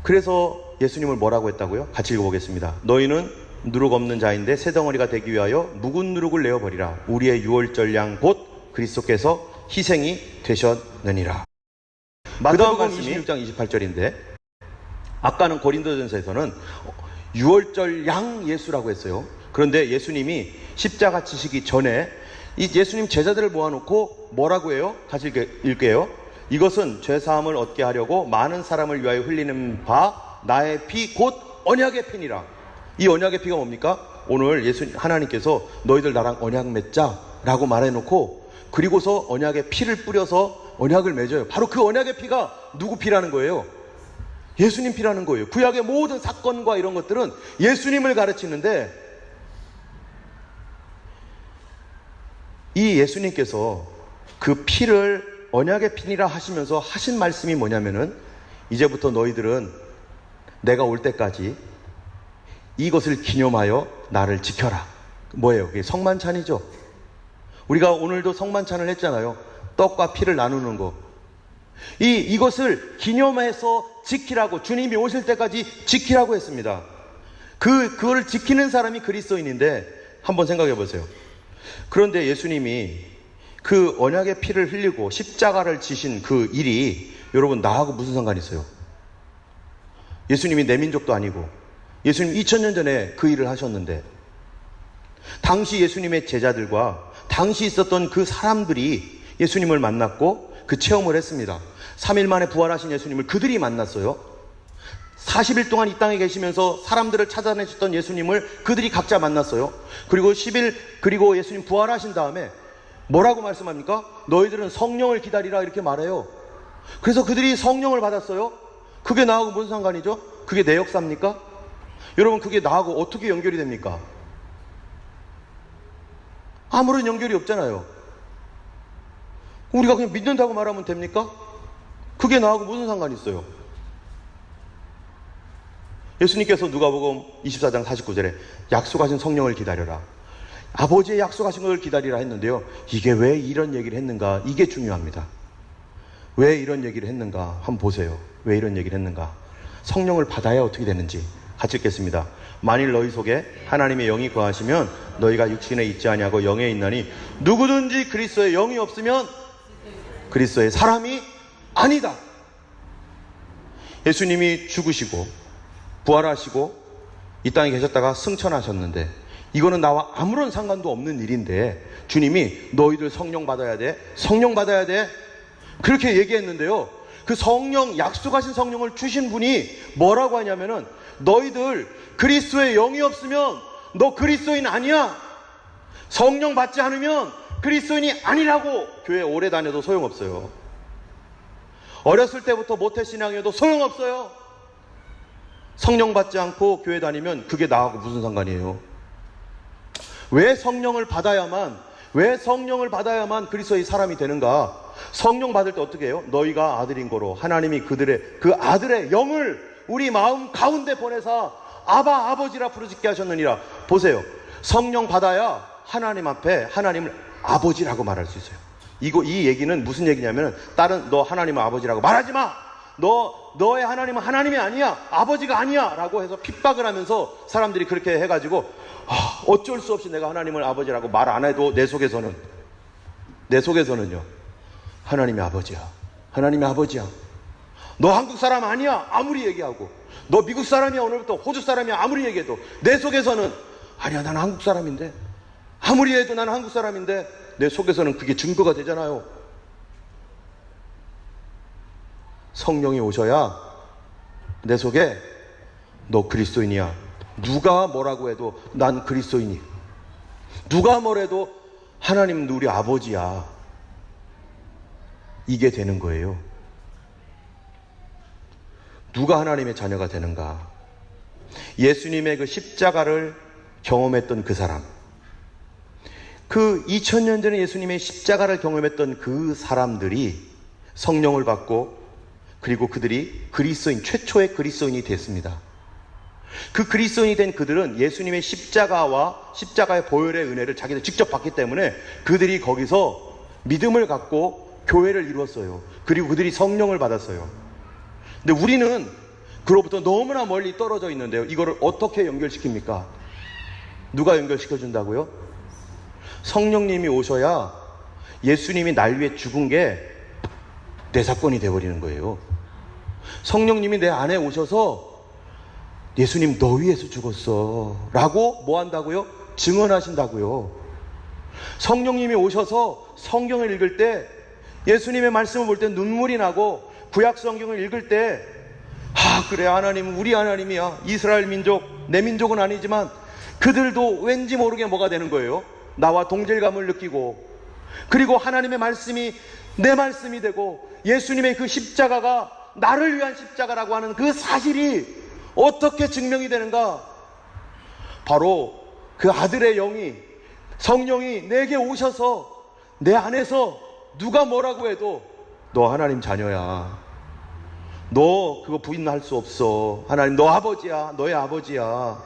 그래서 예수님을 뭐라고 했다고요? 같이 읽어보겠습니다. 너희는 누룩 없는 자인데 새 덩어리가 되기 위하여 묵은 누룩을 내어버리라. 우리의 유월절 양 곧 그리스도께서 희생이 되셨느니라. 마태복음 26장 28절인데 아까는 고린도전서에서는 유월절 양 예수라고 했어요. 그런데 예수님이 십자가 지시기 전에 이 예수님 제자들을 모아놓고 뭐라고 해요? 같이 읽게요. 이것은 죄사함을 얻게 하려고 많은 사람을 위하여 흘리는 바 나의 피 곧 언약의 피니라. 이 언약의 피가 뭡니까? 오늘 하나님께서 너희들 나랑 언약 맺자 라고 말해놓고 그리고서 언약의 피를 뿌려서 언약을 맺어요. 바로 그 언약의 피가 누구 피라는 거예요? 예수님 피라는 거예요. 구약의 모든 사건과 이런 것들은 예수님을 가르치는데 이 예수님께서 그 피를 언약의 피니라 하시면서 하신 말씀이 뭐냐면은 이제부터 너희들은 내가 올 때까지 이것을 기념하여 나를 지켜라. 뭐예요? 그게 성만찬이죠. 우리가 오늘도 성만찬을 했잖아요. 떡과 피를 나누는 거. 이것을 기념해서 지키라고 주님이 오실 때까지 지키라고 했습니다. 그걸 지키는 사람이 그리스도인인데 한번 생각해 보세요. 그런데 예수님이 그 언약의 피를 흘리고 십자가를 지신 그 일이 여러분 나하고 무슨 상관이 있어요? 예수님이 내 민족도 아니고 예수님 2000년 전에 그 일을 하셨는데 당시 예수님의 제자들과 당시 있었던 그 사람들이 예수님을 만났고 그 체험을 했습니다. 3일 만에 부활하신 예수님을 그들이 만났어요. 40일 동안 이 땅에 계시면서 사람들을 찾아내셨던 예수님을 그들이 각자 만났어요. 그리고 10일 그리고 예수님 부활하신 다음에 뭐라고 말씀합니까? 너희들은 성령을 기다리라 이렇게 말해요. 그래서 그들이 성령을 받았어요. 그게 나하고 무슨 상관이죠? 그게 내 역사입니까? 여러분, 그게 나하고 어떻게 연결이 됩니까? 아무런 연결이 없잖아요. 우리가 그냥 믿는다고 말하면 됩니까? 그게 나하고 무슨 상관이 있어요? 예수님께서 누가복음 24장 49절에 약속하신 성령을 기다려라, 아버지의 약속하신 걸 기다리라 했는데요, 이게 왜 이런 얘기를 했는가? 이게 중요합니다. 왜 이런 얘기를 했는가? 한번 보세요. 왜 이런 얘기를 했는가? 성령을 받아야 어떻게 되는지 같이 읽겠습니다. 만일 너희 속에 하나님의 영이 거하시면 너희가 육신에 있지 아니하고 영에 있나니 누구든지 그리스도의 영이 없으면 그리스도의 사람이 아니다. 예수님이 죽으시고 부활하시고 이 땅에 계셨다가 승천하셨는데, 이거는 나와 아무런 상관도 없는 일인데 주님이 너희들 성령 받아야 돼, 성령 받아야 돼, 그렇게 얘기했는데요, 그 성령, 약속하신 성령을 주신 분이 뭐라고 하냐면은 너희들 그리스도의 영이 없으면 너 그리스도인 아니야, 성령 받지 않으면 그리스도인이 아니라고. 교회 오래 다녀도 소용없어요. 어렸을 때부터 모태신앙이어도 소용없어요. 성령 받지 않고 교회 다니면 그게 나하고 무슨 상관이에요? 왜 성령을 받아야만 그리스도의 사람이 되는가? 성령 받을 때 어떻게 해요? 너희가 아들인 거로 하나님이 그 아들의 영을 우리 마음 가운데 보내사 아바, 아버지라 부르짖게 하셨느니라. 보세요. 성령 받아야 하나님 앞에 하나님을 아버지라고 말할 수 있어요. 이 얘기는 무슨 얘기냐면, 너 하나님은 아버지라고 말하지 마, 너의 하나님은 하나님이 아니야, 아버지가 아니야 라고 해서 핍박을 하면서 사람들이 그렇게 해가지고 어쩔 수 없이 내가 하나님을 아버지라고 말 안 해도 내 속에서는요, 하나님이 아버지야, 하나님이 아버지야. 너 한국 사람 아니야 아무리 얘기하고, 너 미국 사람이야, 오늘부터 호주 사람이야 아무리 얘기해도 내 속에서는 아니야, 나는 한국 사람인데, 아무리 해도 나는 한국 사람인데 내 속에서는 그게 증거가 되잖아요. 성령이 오셔야 내 속에 너 그리스도인이야, 누가 뭐라고 해도 난 그리스도인이, 누가 뭐래도 하나님은 우리 아버지야, 이게 되는 거예요. 누가 하나님의 자녀가 되는가? 예수님의 그 십자가를 경험했던 그 사람, 그 2000년 전에 예수님의 십자가를 경험했던 그 사람들이 성령을 받고, 그리고 그들이 그리스도인, 최초의 그리스도인이 됐습니다. 그 그리스도인이 된 그들은 예수님의 십자가의 보혈의 은혜를 자기들 직접 받기 때문에 그들이 거기서 믿음을 갖고 교회를 이루었어요. 그리고 그들이 성령을 받았어요. 근데 우리는 그로부터 너무나 멀리 떨어져 있는데요, 이거를 어떻게 연결시킵니까? 누가 연결시켜준다고요? 성령님이 오셔야 예수님이 날 위해 죽은 게 내 사건이 되어버리는 거예요. 성령님이 내 안에 오셔서 예수님 너 위해서 죽었어 라고 뭐 한다고요? 증언하신다고요. 성령님이 오셔서 성경을 읽을 때, 예수님의 말씀을 볼 때 눈물이 나고, 구약 성경을 읽을 때 그래, 하나님은 우리 하나님이야, 이스라엘 민족, 내 민족은 아니지만 그들도 왠지 모르게 뭐가 되는 거예요? 나와 동질감을 느끼고, 그리고 하나님의 말씀이 내 말씀이 되고, 예수님의 그 십자가가 나를 위한 십자가라고 하는 그 사실이 어떻게 증명이 되는가? 바로 그 아들의 영이, 성령이 내게 오셔서 내 안에서 누가 뭐라고 해도 너 하나님 자녀야, 너 그거 부인할 수 없어, 하나님 너 아버지야, 너의 아버지야,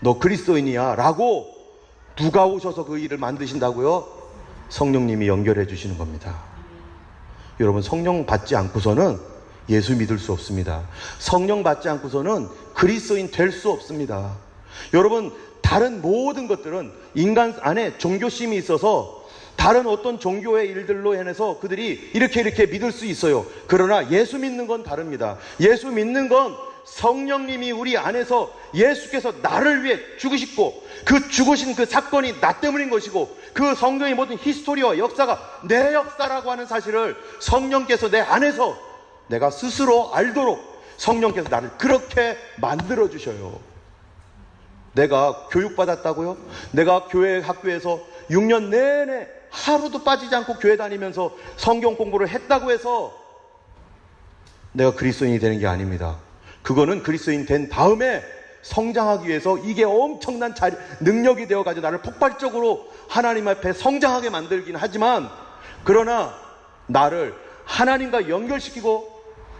너 그리스도인이야 라고 누가 오셔서 그 일을 만드신다고요? 성령님이 연결해 주시는 겁니다. 여러분, 성령 받지 않고서는 예수 믿을 수 없습니다. 성령 받지 않고서는 그리스도인 될 수 없습니다. 여러분, 다른 모든 것들은 인간 안에 종교심이 있어서 다른 어떤 종교의 일들로 인해서 그들이 이렇게 믿을 수 있어요. 그러나 예수 믿는 건 다릅니다. 예수 믿는 건 성령님이 우리 안에서, 예수께서 나를 위해 죽으시고 그 죽으신 그 사건이 나 때문인 것이고, 그 성경의 모든 히스토리와 역사가 내 역사라고 하는 사실을 성령께서 내 안에서 내가 스스로 알도록 성령께서 나를 그렇게 만들어 주셔요. 내가 교육받았다고요? 내가 교회 학교에서 6년 내내 하루도 빠지지 않고 교회 다니면서 성경 공부를 했다고 해서 내가 그리스도인이 되는 게 아닙니다. 그거는 그리스도인 된 다음에 성장하기 위해서 이게 엄청난 능력이 되어가지고 나를 폭발적으로 하나님 앞에 성장하게 만들긴 하지만, 그러나 나를 하나님과 연결시키고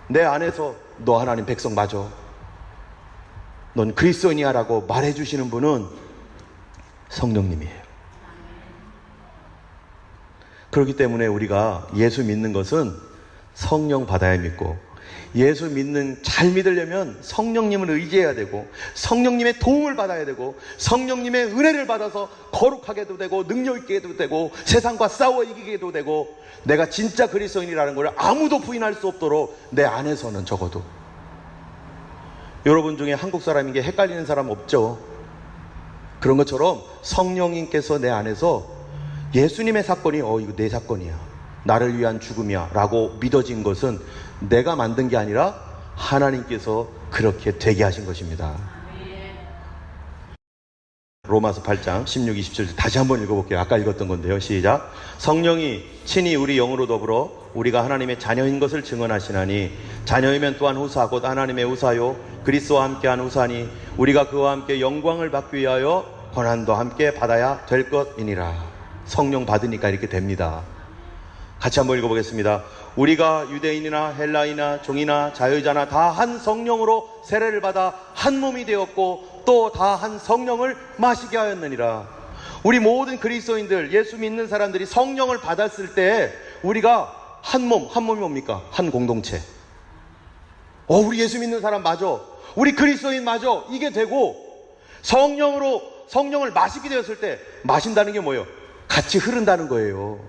내 안에서 너 하나님 백성 맞아, 넌 그리스도인이야 라고 말해주시는 분은 성령님이에요. 그렇기 때문에 우리가 예수 믿는 것은 성령 받아야 믿고, 예수 잘 믿으려면 성령님을 의지해야 되고, 성령님의 도움을 받아야 되고, 성령님의 은혜를 받아서 거룩하게도 되고, 능력 있게도 되고, 세상과 싸워 이기게도 되고, 내가 진짜 그리스도인이라는 걸 아무도 부인할 수 없도록 내 안에서는 적어도. 여러분 중에 한국 사람인 게 헷갈리는 사람 없죠? 그런 것처럼 성령님께서 내 안에서 예수님의 사건이 이거 내 사건이야, 나를 위한 죽음이야 라고 믿어진 것은 내가 만든 게 아니라 하나님께서 그렇게 되게 하신 것입니다. 로마서 8장 16, 27절 다시 한번 읽어볼게요. 아까 읽었던 건데요. 시작. 성령이 친히 우리 영으로 더불어 우리가 하나님의 자녀인 것을 증언하시나니, 자녀이면 또한 후사 곧 하나님의 후사요 그리스도와 함께한 후사니, 우리가 그와 함께 영광을 받기 위하여 고난도 함께 받아야 될 것이니라. 성령 받으니까 이렇게 됩니다. 같이 한번 읽어보겠습니다. 우리가 유대인이나 헬라이나 종이나 자유자나 다 한 성령으로 세례를 받아 한 몸이 되었고 또 다 한 성령을 마시게 하였느니라. 우리 모든 그리스도인들, 예수 믿는 사람들이 성령을 받았을 때 우리가 한 몸이 뭡니까? 한 공동체. 우리 예수 믿는 사람 맞아, 우리 그리스도인 맞아, 이게 되고, 성령을 마시게 되었을 때, 마신다는 게 뭐예요? 같이 흐른다는 거예요.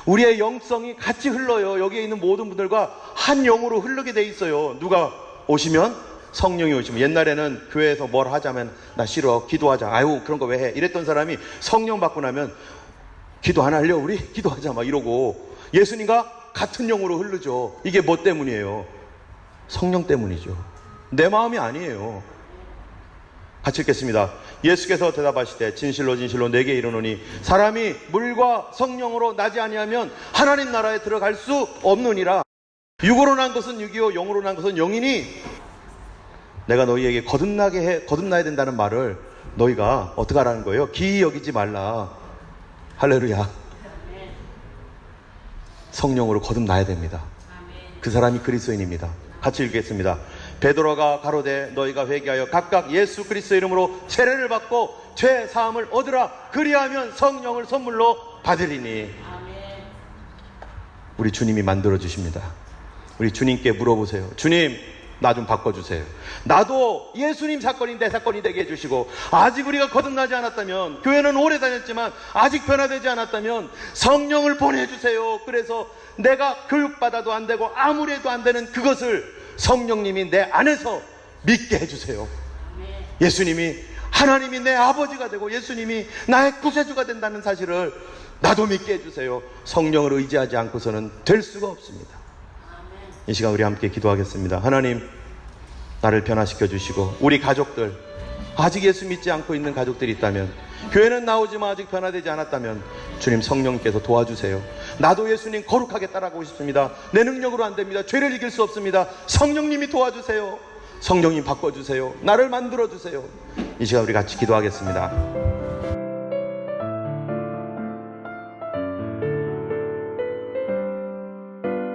우리의 영성이 같이 흘러요. 여기에 있는 모든 분들과 한 영으로 흐르게 돼 있어요. 누가 오시면, 성령이 오시면. 옛날에는 교회에서 뭘 하자면 나 싫어, 기도하자, 아유 그런 거 왜 해, 이랬던 사람이 성령 받고 나면 기도 안 할려 우리? 기도하자 막 이러고 예수님과 같은 영으로 흐르죠. 이게 뭐 때문이에요? 성령 때문이죠. 내 마음이 아니에요. 같이 읽겠습니다. 예수께서 대답하시되 진실로 진실로 내게 이르노니 사람이 물과 성령으로 나지 아니하면 하나님 나라에 들어갈 수 없느니라. 육으로 난 것은 육이요 영으로 난 것은 영이니, 내가 너희에게 거듭나야 된다는 말을 너희가 어떻게 하라는 거예요? 기이 여기지 말라. 할렐루야. 성령으로 거듭나야 됩니다. 그 사람이 그리스도인입니다. 같이 읽겠습니다. 베드로가 가로되 너희가 회개하여 각각 예수 그리스도 이름으로 세례를 받고 죄 사함을 얻으라. 그리하면 성령을 선물로 받으리니. 우리 주님이 만들어 주십니다. 우리 주님께 물어보세요. 주님, 나 좀 바꿔주세요. 나도 예수님 사건이 내 사건이 되게 해주시고, 아직 우리가 거듭나지 않았다면, 교회는 오래 다녔지만 아직 변화되지 않았다면 성령을 보내주세요. 그래서 내가 교육받아도 안 되고 아무리 해도 안 되는 그것을 성령님이 내 안에서 믿게 해주세요. 예수님이, 하나님이 내 아버지가 되고 예수님이 나의 구세주가 된다는 사실을 나도 믿게 해주세요. 성령을 의지하지 않고서는 될 수가 없습니다. 이 시간 우리 함께 기도하겠습니다. 하나님, 나를 변화시켜 주시고, 우리 가족들, 아직 예수 믿지 않고 있는 가족들이 있다면, 교회는 나오지만 아직 변화되지 않았다면 주님 성령께서 도와주세요. 나도 예수님 거룩하게 따라가고 싶습니다. 내 능력으로 안 됩니다. 죄를 이길 수 없습니다. 성령님이 도와주세요. 성령님 바꿔주세요. 나를 만들어주세요. 이 시간 우리 같이 기도하겠습니다.